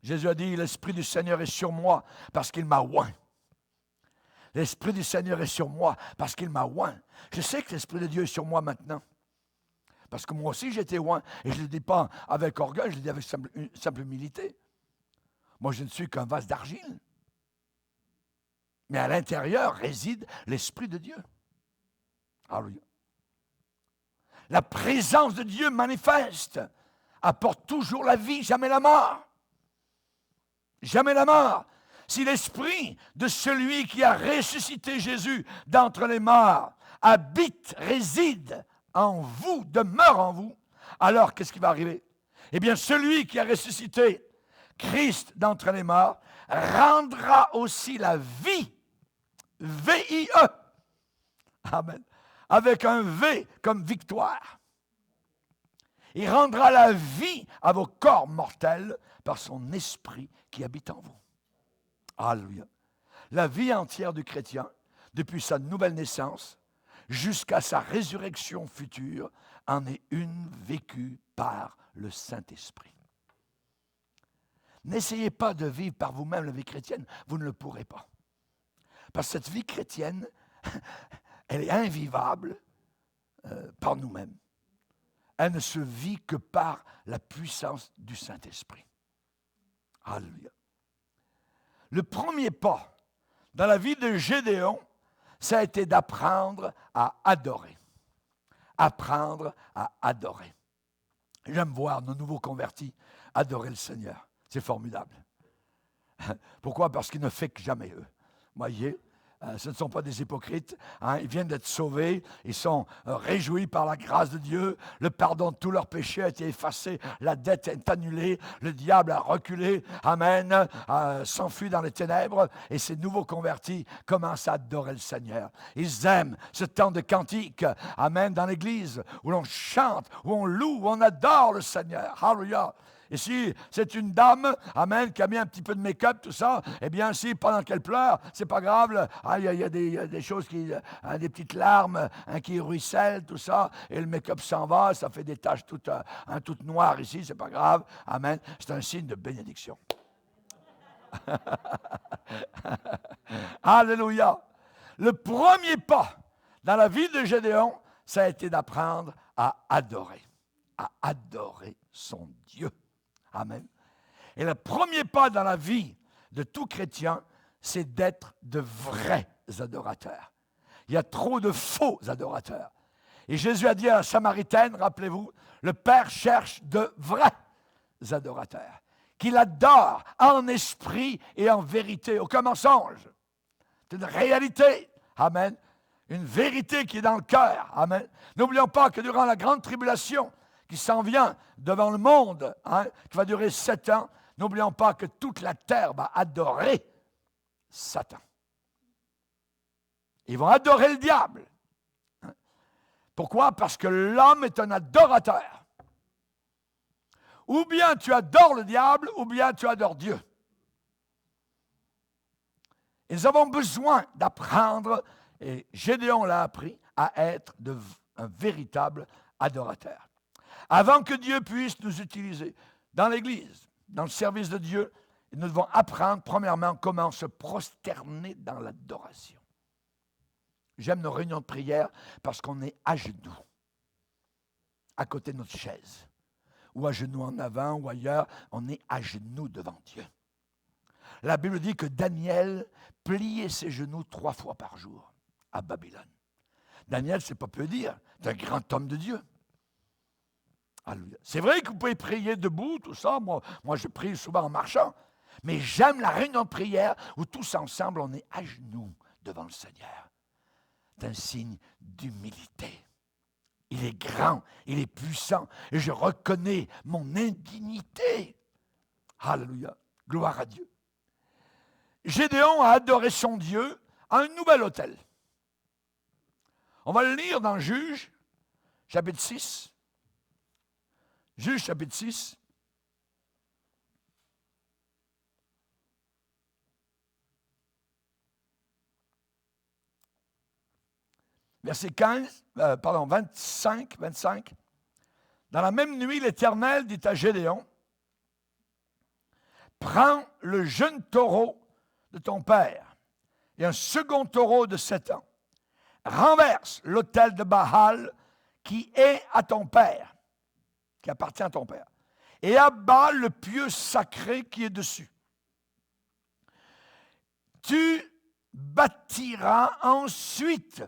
Jésus a dit, l'Esprit du Seigneur est sur moi parce qu'il m'a oint. L'Esprit du Seigneur est sur moi parce qu'il m'a oint. Je sais que l'Esprit de Dieu est sur moi maintenant. Parce que moi aussi j'étais oint. Et je ne le dis pas avec orgueil, je le dis avec simple humilité. Moi je ne suis qu'un vase d'argile. Mais à l'intérieur réside l'Esprit de Dieu. Alléluia. La présence de Dieu manifeste apporte toujours la vie, jamais la mort. Jamais la mort. Si l'esprit de celui qui a ressuscité Jésus d'entre les morts habite, réside en vous, demeure en vous, alors qu'est-ce qui va arriver? Eh bien, celui qui a ressuscité Christ d'entre les morts rendra aussi la vie, V-I-E, amen, avec un V comme victoire. Il rendra la vie à vos corps mortels par son esprit qui habite en vous. Alléluia. La vie entière du chrétien, depuis sa nouvelle naissance jusqu'à sa résurrection future, en est une vécue par le Saint-Esprit. N'essayez pas de vivre par vous-même la vie chrétienne, vous ne le pourrez pas. Parce que cette vie chrétienne, elle est invivable par nous-mêmes. Elle ne se vit que par la puissance du Saint-Esprit. Alléluia. Le premier pas dans la vie de Gédéon, ça a été d'apprendre à adorer. Apprendre à adorer. J'aime voir nos nouveaux convertis adorer le Seigneur. C'est formidable. Pourquoi? Parce qu'il ne fait que jamais eux. Voyez, ce ne sont pas des hypocrites. Ils viennent d'être sauvés. Ils sont réjouis par la grâce de Dieu. Le pardon de tous leurs péchés a été effacé. La dette est annulée. Le diable a reculé. Amen. S'enfuit dans les ténèbres. Et ces nouveaux convertis commencent à adorer le Seigneur. Ils aiment ce temps de cantique. Amen. Dans l'église où l'on chante, où on loue, où on adore le Seigneur. Alléluia. Et si c'est une dame, amen, qui a mis un petit peu de make-up, tout ça, eh bien, si pendant qu'elle pleure, c'est pas grave, il y a des choses qui, des petites larmes qui ruissellent, tout ça, et le make-up s'en va, ça fait des taches toutes noires ici, c'est pas grave, amen, c'est un signe de bénédiction. Alléluia. Le premier pas dans la vie de Gédéon, ça a été d'apprendre à adorer son Dieu. Amen. Et le premier pas dans la vie de tout chrétien, c'est d'être de vrais adorateurs. Il y a trop de faux adorateurs. Et Jésus a dit à la Samaritaine, rappelez-vous, le Père cherche de vrais adorateurs, qui l'adorent en esprit et en vérité, aucun mensonge. C'est une réalité. Amen. Une vérité qui est dans le cœur. Amen. N'oublions pas que durant la grande tribulation, qui s'en vient devant le monde, qui va durer 7 ans, n'oublions pas que toute la terre va adorer Satan. Ils vont adorer le diable. Pourquoi? Parce que l'homme est un adorateur. Ou bien tu adores le diable, ou bien tu adores Dieu. Et nous avons besoin d'apprendre, et Gédéon l'a appris, à être un véritable adorateur. Avant que Dieu puisse nous utiliser dans l'Église, dans le service de Dieu, nous devons apprendre, premièrement, comment se prosterner dans l'adoration. J'aime nos réunions de prière parce qu'on est à genoux, à côté de notre chaise, ou à genoux en avant, ou ailleurs, on est à genoux devant Dieu. La Bible dit que Daniel pliait ses genoux 3 fois par jour à Babylone. Daniel, c'est pas peu dire, c'est un grand homme de Dieu. C'est vrai que vous pouvez prier debout, tout ça. Moi, je prie souvent en marchant. Mais j'aime la réunion de prière où tous ensemble, on est à genoux devant le Seigneur. C'est un signe d'humilité. Il est grand, il est puissant. Et je reconnais mon indignité. Alléluia. Gloire à Dieu. Gédéon a adoré son Dieu à un nouvel autel. On va le lire dans Juges, chapitre 6. Juges, chapitre 6. Verset 25. Dans la même nuit, l'Éternel dit à Gédéon, prends le jeune taureau de ton père et un second taureau de 7 ans. Renverse l'autel de Baal qui est à ton père, qui appartient à ton père, et abat le pieu sacré qui est dessus. Tu bâtiras ensuite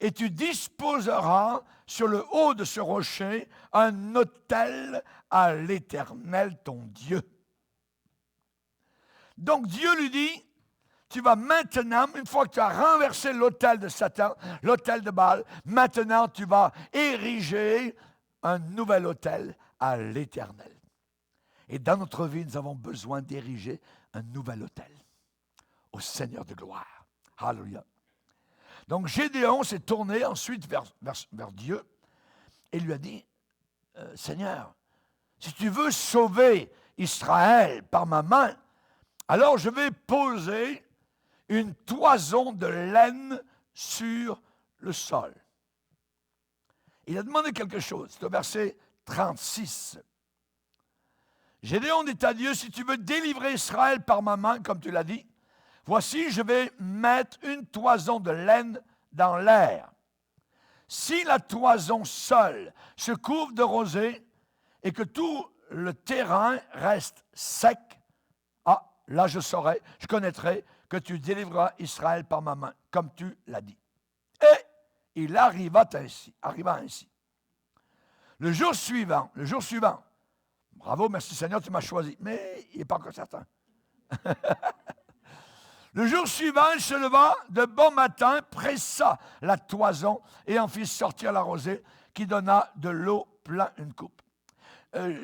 et tu disposeras sur le haut de ce rocher un autel à l'Éternel ton Dieu. Donc Dieu lui dit, tu vas maintenant, une fois que tu as renversé l'autel de Satan, l'autel de Baal, maintenant tu vas ériger un nouvel autel à l'Éternel. Et dans notre vie, nous avons besoin d'ériger un nouvel autel au Seigneur de gloire. Alléluia. Donc Gédéon s'est tourné ensuite vers Dieu et lui a dit, Seigneur, si tu veux sauver Israël par ma main, alors je vais poser une toison de laine sur le sol. Il a demandé quelque chose, c'est au verset 36. Gédéon dit à Dieu, si tu veux délivrer Israël par ma main, comme tu l'as dit, voici, je vais mettre une toison de laine dans l'air. Si la toison seule se couvre de rosée et que tout le terrain reste sec, là je saurai, je connaîtrai que tu délivreras Israël par ma main, comme tu l'as dit. Et il arriva ainsi. Le jour suivant, bravo, merci Seigneur, tu m'as choisi, mais il n'est pas encore certain. Le jour suivant, il se leva de bon matin, pressa la toison et en fit sortir la rosée qui donna de l'eau plein une coupe.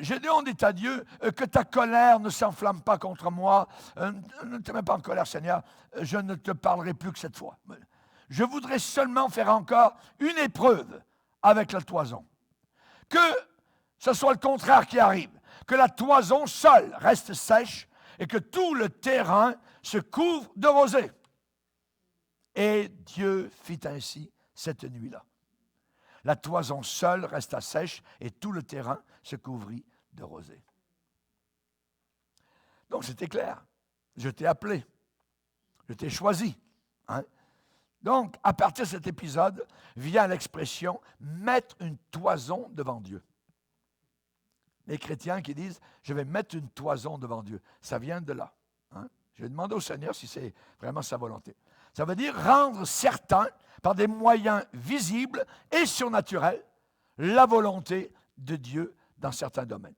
Gédéon dit à Dieu, que ta colère ne s'enflamme pas contre moi. Ne te mets pas en colère, Seigneur. Je ne te parlerai plus que cette fois. Je voudrais seulement faire encore une épreuve avec la toison. Que ce soit le contraire qui arrive. Que la toison seule reste sèche et que tout le terrain se couvre de rosée. Et Dieu fit ainsi cette nuit-là. La toison seule resta sèche et tout le terrain se couvrit de rosée. Donc c'était clair. Je t'ai appelé. Je t'ai choisi. Hein? Donc, à partir de cet épisode, vient l'expression « mettre une toison devant Dieu ». Les chrétiens qui disent « je vais mettre une toison devant Dieu », ça vient de là. Hein? Je vais demander au Seigneur si c'est vraiment sa volonté. Ça veut dire rendre certain, par des moyens visibles et surnaturels, la volonté de Dieu dans certains domaines.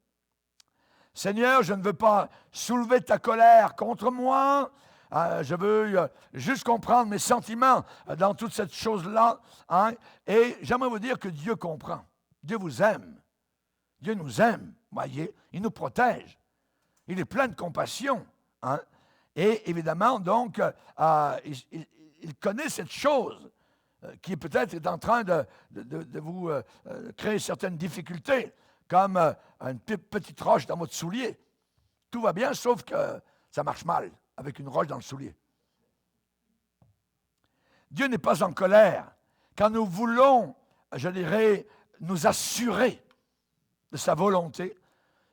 Seigneur, je ne veux pas soulever ta colère contre moi. Je veux juste comprendre mes sentiments dans toute cette chose-là. Hein, et j'aimerais vous dire que Dieu comprend. Dieu vous aime. Dieu nous aime. Voyez, il nous protège. Il est plein de compassion. Hein, et évidemment, donc, il connaît cette chose qui peut-être est en train de vous créer certaines difficultés, comme une petite roche dans votre soulier. Tout va bien, sauf que ça marche mal avec une roche dans le soulier. Dieu n'est pas en colère quand nous voulons, je dirais, nous assurer de sa volonté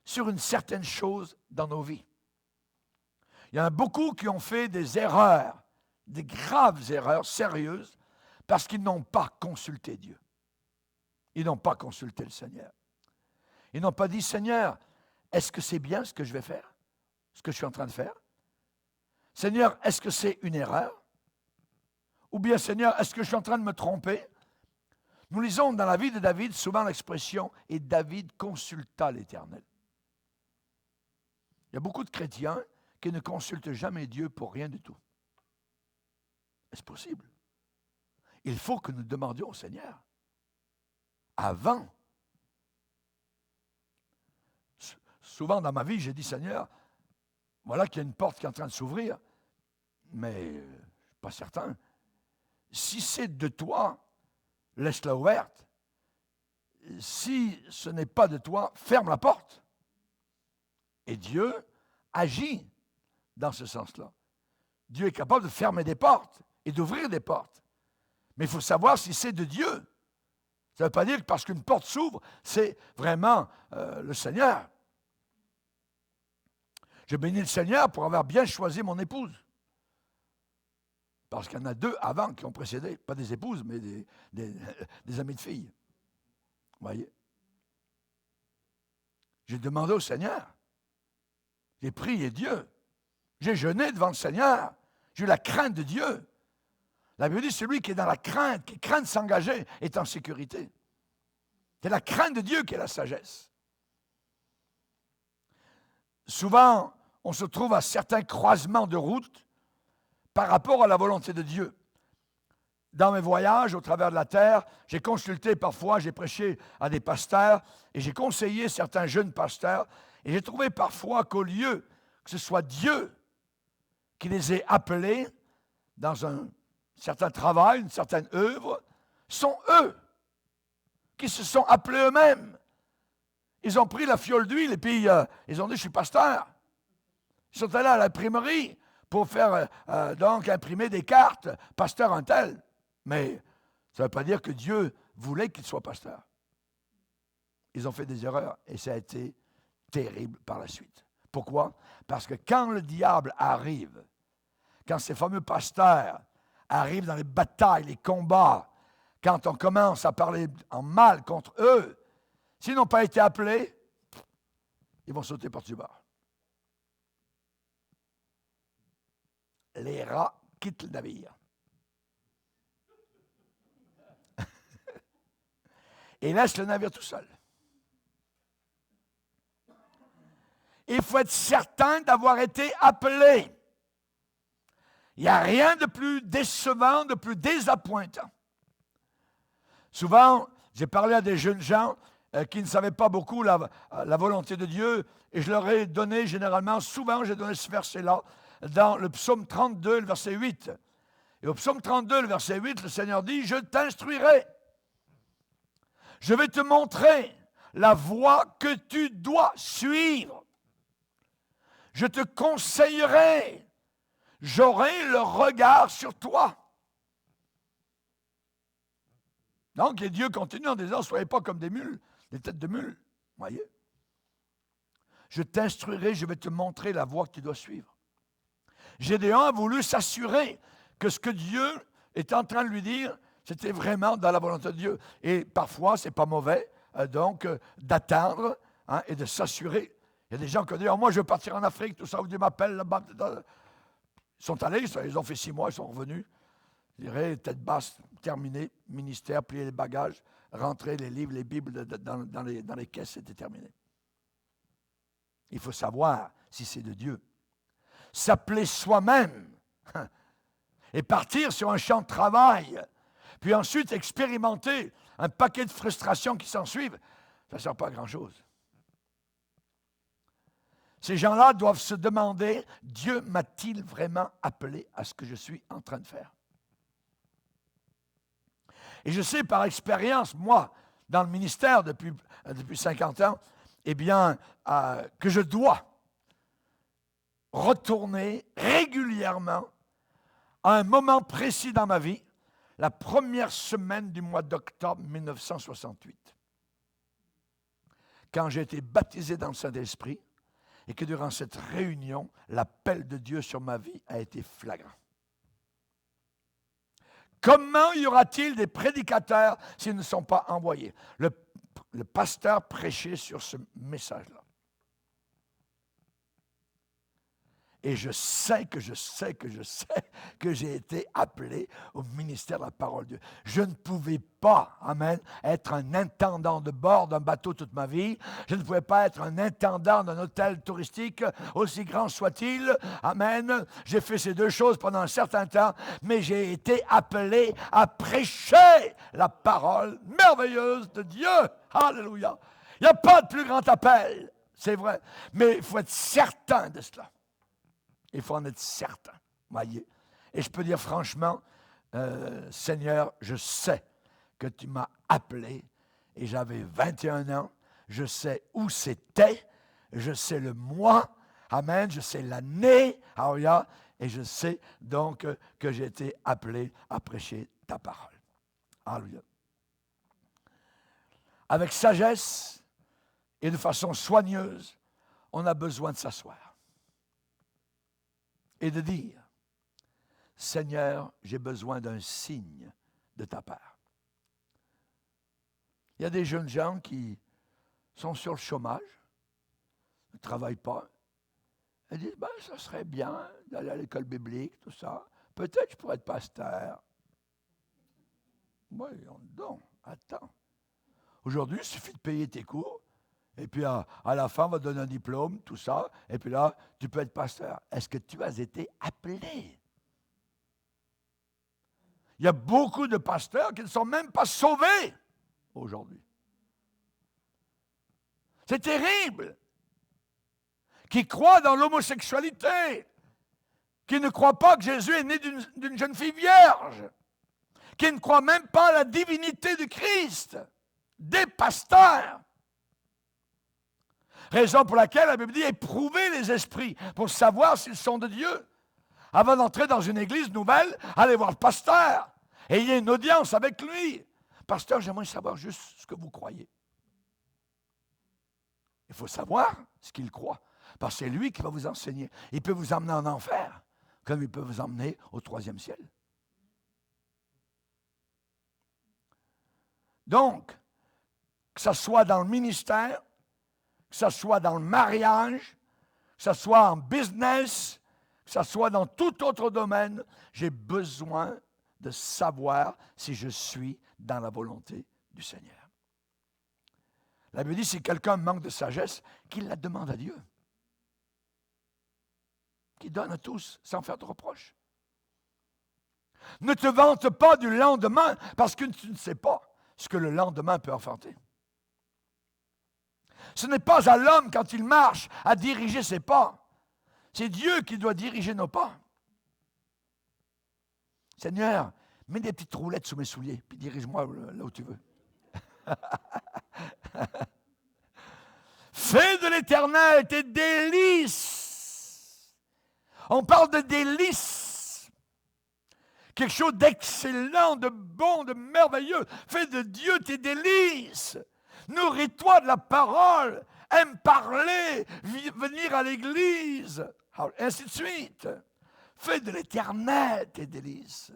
sur une certaine chose dans nos vies. Il y en a beaucoup qui ont fait des erreurs, des graves erreurs sérieuses, parce qu'ils n'ont pas consulté Dieu. Ils n'ont pas consulté le Seigneur. Ils n'ont pas dit, Seigneur, est-ce que c'est bien ce que je vais faire? Ce que je suis en train de faire? Seigneur, est-ce que c'est une erreur? Ou bien, Seigneur, est-ce que je suis en train de me tromper? Nous lisons dans la vie de David souvent l'expression « et David consulta l'Éternel ». Il y a beaucoup de chrétiens qui ne consultent jamais Dieu pour rien du tout. Est-ce possible? Il faut que nous demandions au Seigneur avant. Souvent dans ma vie, j'ai dit, Seigneur, voilà qu'il y a une porte qui est en train de s'ouvrir. Mais, pas certain. Si c'est de toi, laisse-la ouverte. Si ce n'est pas de toi, ferme la porte. Et Dieu agit dans ce sens-là. Dieu est capable de fermer des portes et d'ouvrir des portes. Mais il faut savoir si c'est de Dieu. Ça ne veut pas dire que parce qu'une porte s'ouvre, c'est vraiment le Seigneur. Je bénis le Seigneur pour avoir bien choisi mon épouse. Parce qu'il y en a 2 avant qui ont précédé. Pas des épouses, mais des amis de filles. Vous voyez? J'ai demandé au Seigneur. J'ai prié Dieu. J'ai jeûné devant le Seigneur. J'ai eu la crainte de Dieu. La Bible dit, celui qui est dans la crainte, qui craint de s'engager, est en sécurité. C'est la crainte de Dieu qui est la sagesse. Souvent, on se trouve à certains croisements de route par rapport à la volonté de Dieu. Dans mes voyages au travers de la terre, j'ai consulté parfois, j'ai prêché à des pasteurs et j'ai conseillé certains jeunes pasteurs et j'ai trouvé parfois qu'au lieu que ce soit Dieu qui les ait appelés dans un certain travail, une certaine œuvre, sont eux qui se sont appelés eux-mêmes. Ils ont pris la fiole d'huile et puis ils ont dit « je suis pasteur ». Ils sont allés à l'imprimerie pour faire donc imprimer des cartes « pasteur un tel ». Mais ça ne veut pas dire que Dieu voulait qu'ils soient pasteurs. Ils ont fait des erreurs et ça a été terrible par la suite. Pourquoi? Parce que quand le diable arrive, quand ces fameux pasteurs arrivent dans les batailles, les combats, quand on commence à parler en mal contre eux, s'ils n'ont pas été appelés, ils vont sauter par-dessus bord. Les rats quittent le navire. Et laissent le navire tout seul. Il faut être certain d'avoir été appelé. Il n'y a rien de plus décevant, de plus désappointant. Souvent, j'ai parlé à des jeunes gens qui ne savaient pas beaucoup la volonté de Dieu et je leur ai donné généralement, souvent j'ai donné ce verset-là, dans le psaume 32, le verset 8. Et au psaume 32, le verset 8, le Seigneur dit « Je t'instruirai. Je vais te montrer la voie que tu dois suivre. Je te conseillerai. J'aurai le regard sur toi. » Donc, et Dieu continue en disant, soyez pas comme des mules, des têtes de mules. Voyez? Je t'instruirai, je vais te montrer la voie que tu dois suivre. Gédéon a voulu s'assurer que ce que Dieu est en train de lui dire, c'était vraiment dans la volonté de Dieu. Et parfois, ce n'est pas mauvais, d'attendre et de s'assurer. Il y a des gens qui disent, moi, je veux partir en Afrique, tout ça, où Dieu m'appelle là-bas. Ils sont allés, ils ont fait 6 mois, ils sont revenus. Je dirais, tête basse, terminé, ministère, plier les bagages, rentrer les livres, les Bibles dans les caisses, c'était terminé. Il faut savoir si c'est de Dieu. S'appeler soi-même et partir sur un champ de travail, puis ensuite expérimenter un paquet de frustrations qui s'en suivent, ça ne sert pas à grand-chose. Ces gens-là doivent se demander, Dieu m'a-t-il vraiment appelé à ce que je suis en train de faire? Et je sais par expérience, moi, dans le ministère depuis 50 ans, eh bien, que je dois retourner régulièrement à un moment précis dans ma vie, la première semaine du mois d'octobre 1968, quand j'ai été baptisé dans le Saint-Esprit et que durant cette réunion, l'appel de Dieu sur ma vie a été flagrant. Comment y aura-t-il des prédicateurs s'ils ne sont pas envoyés? Le pasteur prêchait sur ce message-là. Et je sais que j'ai été appelé au ministère de la parole de Dieu. Je ne pouvais pas, amen, être un intendant de bord d'un bateau toute ma vie. Je ne pouvais pas être un intendant d'un hôtel touristique, aussi grand soit-il. Amen. J'ai fait ces 2 choses pendant un certain temps, mais j'ai été appelé à prêcher la parole merveilleuse de Dieu. Alléluia. Il n'y a pas de plus grand appel, c'est vrai, mais il faut être certain de cela. Il faut en être certain. Voyez, Et je peux dire franchement, Seigneur, je sais que tu m'as appelé et j'avais 21 ans. Je sais où c'était, je sais le mois, amen, je sais l'année, alléluia, et je sais donc que j'ai été appelé à prêcher ta parole. Alléluia. Avec sagesse et de façon soigneuse, on a besoin de s'asseoir et de dire, Seigneur, j'ai besoin d'un signe de ta part. Il y a des jeunes gens qui sont sur le chômage, ne travaillent pas. Ils disent, ça serait bien d'aller à l'école biblique, tout ça. Peut-être je pourrais être pasteur. Oui, donc, attends. Aujourd'hui, il suffit de payer tes cours, et puis à la fin, on va te donner un diplôme, tout ça, et puis là, tu peux être pasteur. Est-ce que tu as été appelé? Il y a beaucoup de pasteurs qui ne sont même pas sauvés aujourd'hui. C'est terrible. Qui croient dans l'homosexualité, qui ne croient pas que Jésus est né d'une jeune fille vierge, qui ne croient même pas à la divinité de Christ, des pasteurs. Raison pour laquelle la Bible dit éprouvez les esprits pour savoir s'ils sont de Dieu. Avant d'entrer dans une église nouvelle, allez voir le pasteur. Ayez une audience avec lui. Pasteur, j'aimerais savoir juste ce que vous croyez. Il faut savoir ce qu'il croit. Parce que c'est lui qui va vous enseigner. Il peut vous emmener en enfer, comme il peut vous emmener au 3e ciel. Donc, que ce soit dans le ministère, que ce soit dans le mariage, que ce soit en business, que ce soit dans tout autre domaine, j'ai besoin de savoir si je suis dans la volonté du Seigneur. La Bible dit, si quelqu'un manque de sagesse, qu'il la demande à Dieu. Qui donne à tous sans faire de reproches. Ne te vante pas du lendemain parce que tu ne sais pas ce que le lendemain peut enfanter. Ce n'est pas à l'homme, quand il marche, à diriger ses pas. C'est Dieu qui doit diriger nos pas. Seigneur, mets des petites roulettes sous mes souliers, puis dirige-moi là où tu veux. Fais de l'Éternel tes délices. On parle de délices. Quelque chose d'excellent, de bon, de merveilleux. Fais de Dieu tes délices. Nourris-toi de la parole. Aime parler, venir à l'église. Ainsi de suite. Fais de l'Éternel tes délices.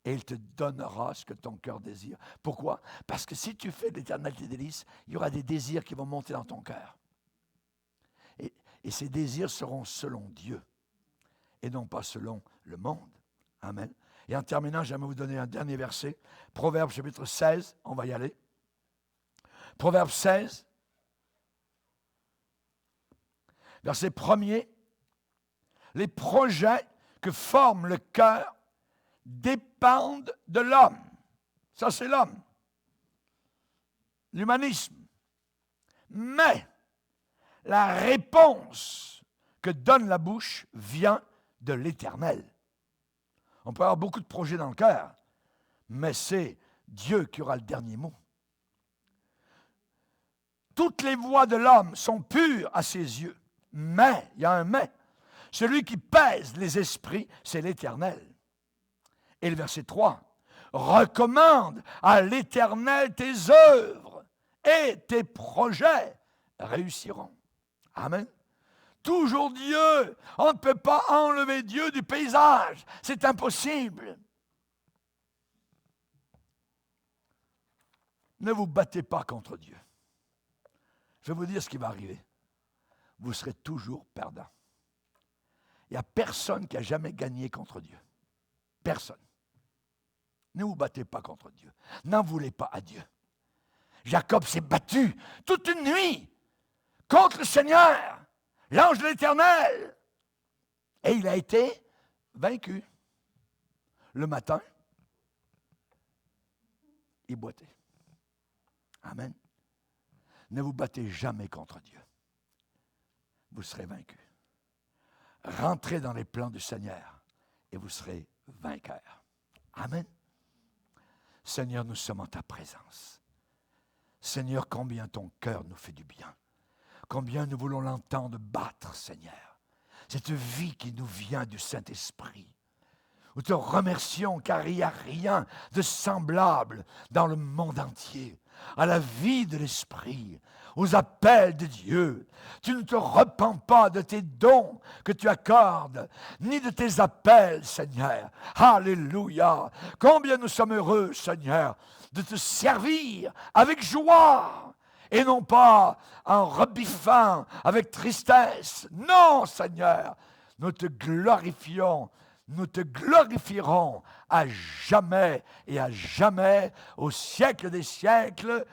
Et il te donnera ce que ton cœur désire. Pourquoi? Parce que si tu fais de l'Éternel tes délices, il y aura des désirs qui vont monter dans ton cœur. Et ces désirs seront selon Dieu et non pas selon le monde. Amen. Et en terminant, j'aimerais vous donner un dernier verset. Proverbe chapitre 16, on va y aller. Proverbe 16, verset 1er. Les projets que forme le cœur dépendent de l'homme. Ça, c'est l'homme. L'humanisme. Mais la réponse que donne la bouche vient de l'Éternel. On peut avoir beaucoup de projets dans le cœur, mais c'est Dieu qui aura le dernier mot. Toutes les voies de l'homme sont pures à ses yeux, mais, il y a un mais, celui qui pèse les esprits, c'est l'Éternel. Et le verset 3, recommande à l'Éternel tes œuvres et tes projets réussiront. Amen. Toujours Dieu. On ne peut pas enlever Dieu du paysage. C'est impossible. Ne vous battez pas contre Dieu. Je vais vous dire ce qui va arriver. Vous serez toujours perdant. Il n'y a personne qui a jamais gagné contre Dieu. Personne. Ne vous battez pas contre Dieu. N'en voulez pas à Dieu. Jacob s'est battu toute une nuit contre le Seigneur, l'ange de l'Éternel. Et il a été vaincu. Le matin, il boitait. Amen. Ne vous battez jamais contre Dieu. Vous serez vaincu. Rentrez dans les plans du Seigneur et vous serez vainqueur. Amen. Seigneur, nous sommes en ta présence. Seigneur, combien ton cœur nous fait du bien. Combien nous voulons l'entendre battre, Seigneur. Cette vie qui nous vient du Saint-Esprit. Nous te remercions car il n'y a rien de semblable dans le monde entier à la vie de l'Esprit, aux appels de Dieu. Tu ne te repens pas de tes dons que tu accordes, ni de tes appels, Seigneur. Alléluia. Combien nous sommes heureux, Seigneur, de te servir avec joie et non pas en rebiffant avec tristesse. Non, Seigneur, nous te glorifions. Nous te glorifierons à jamais et à jamais, au siècle des siècles.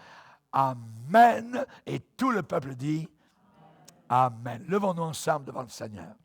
Amen. Et tout le peuple dit Amen. Levons-nous ensemble devant le Seigneur.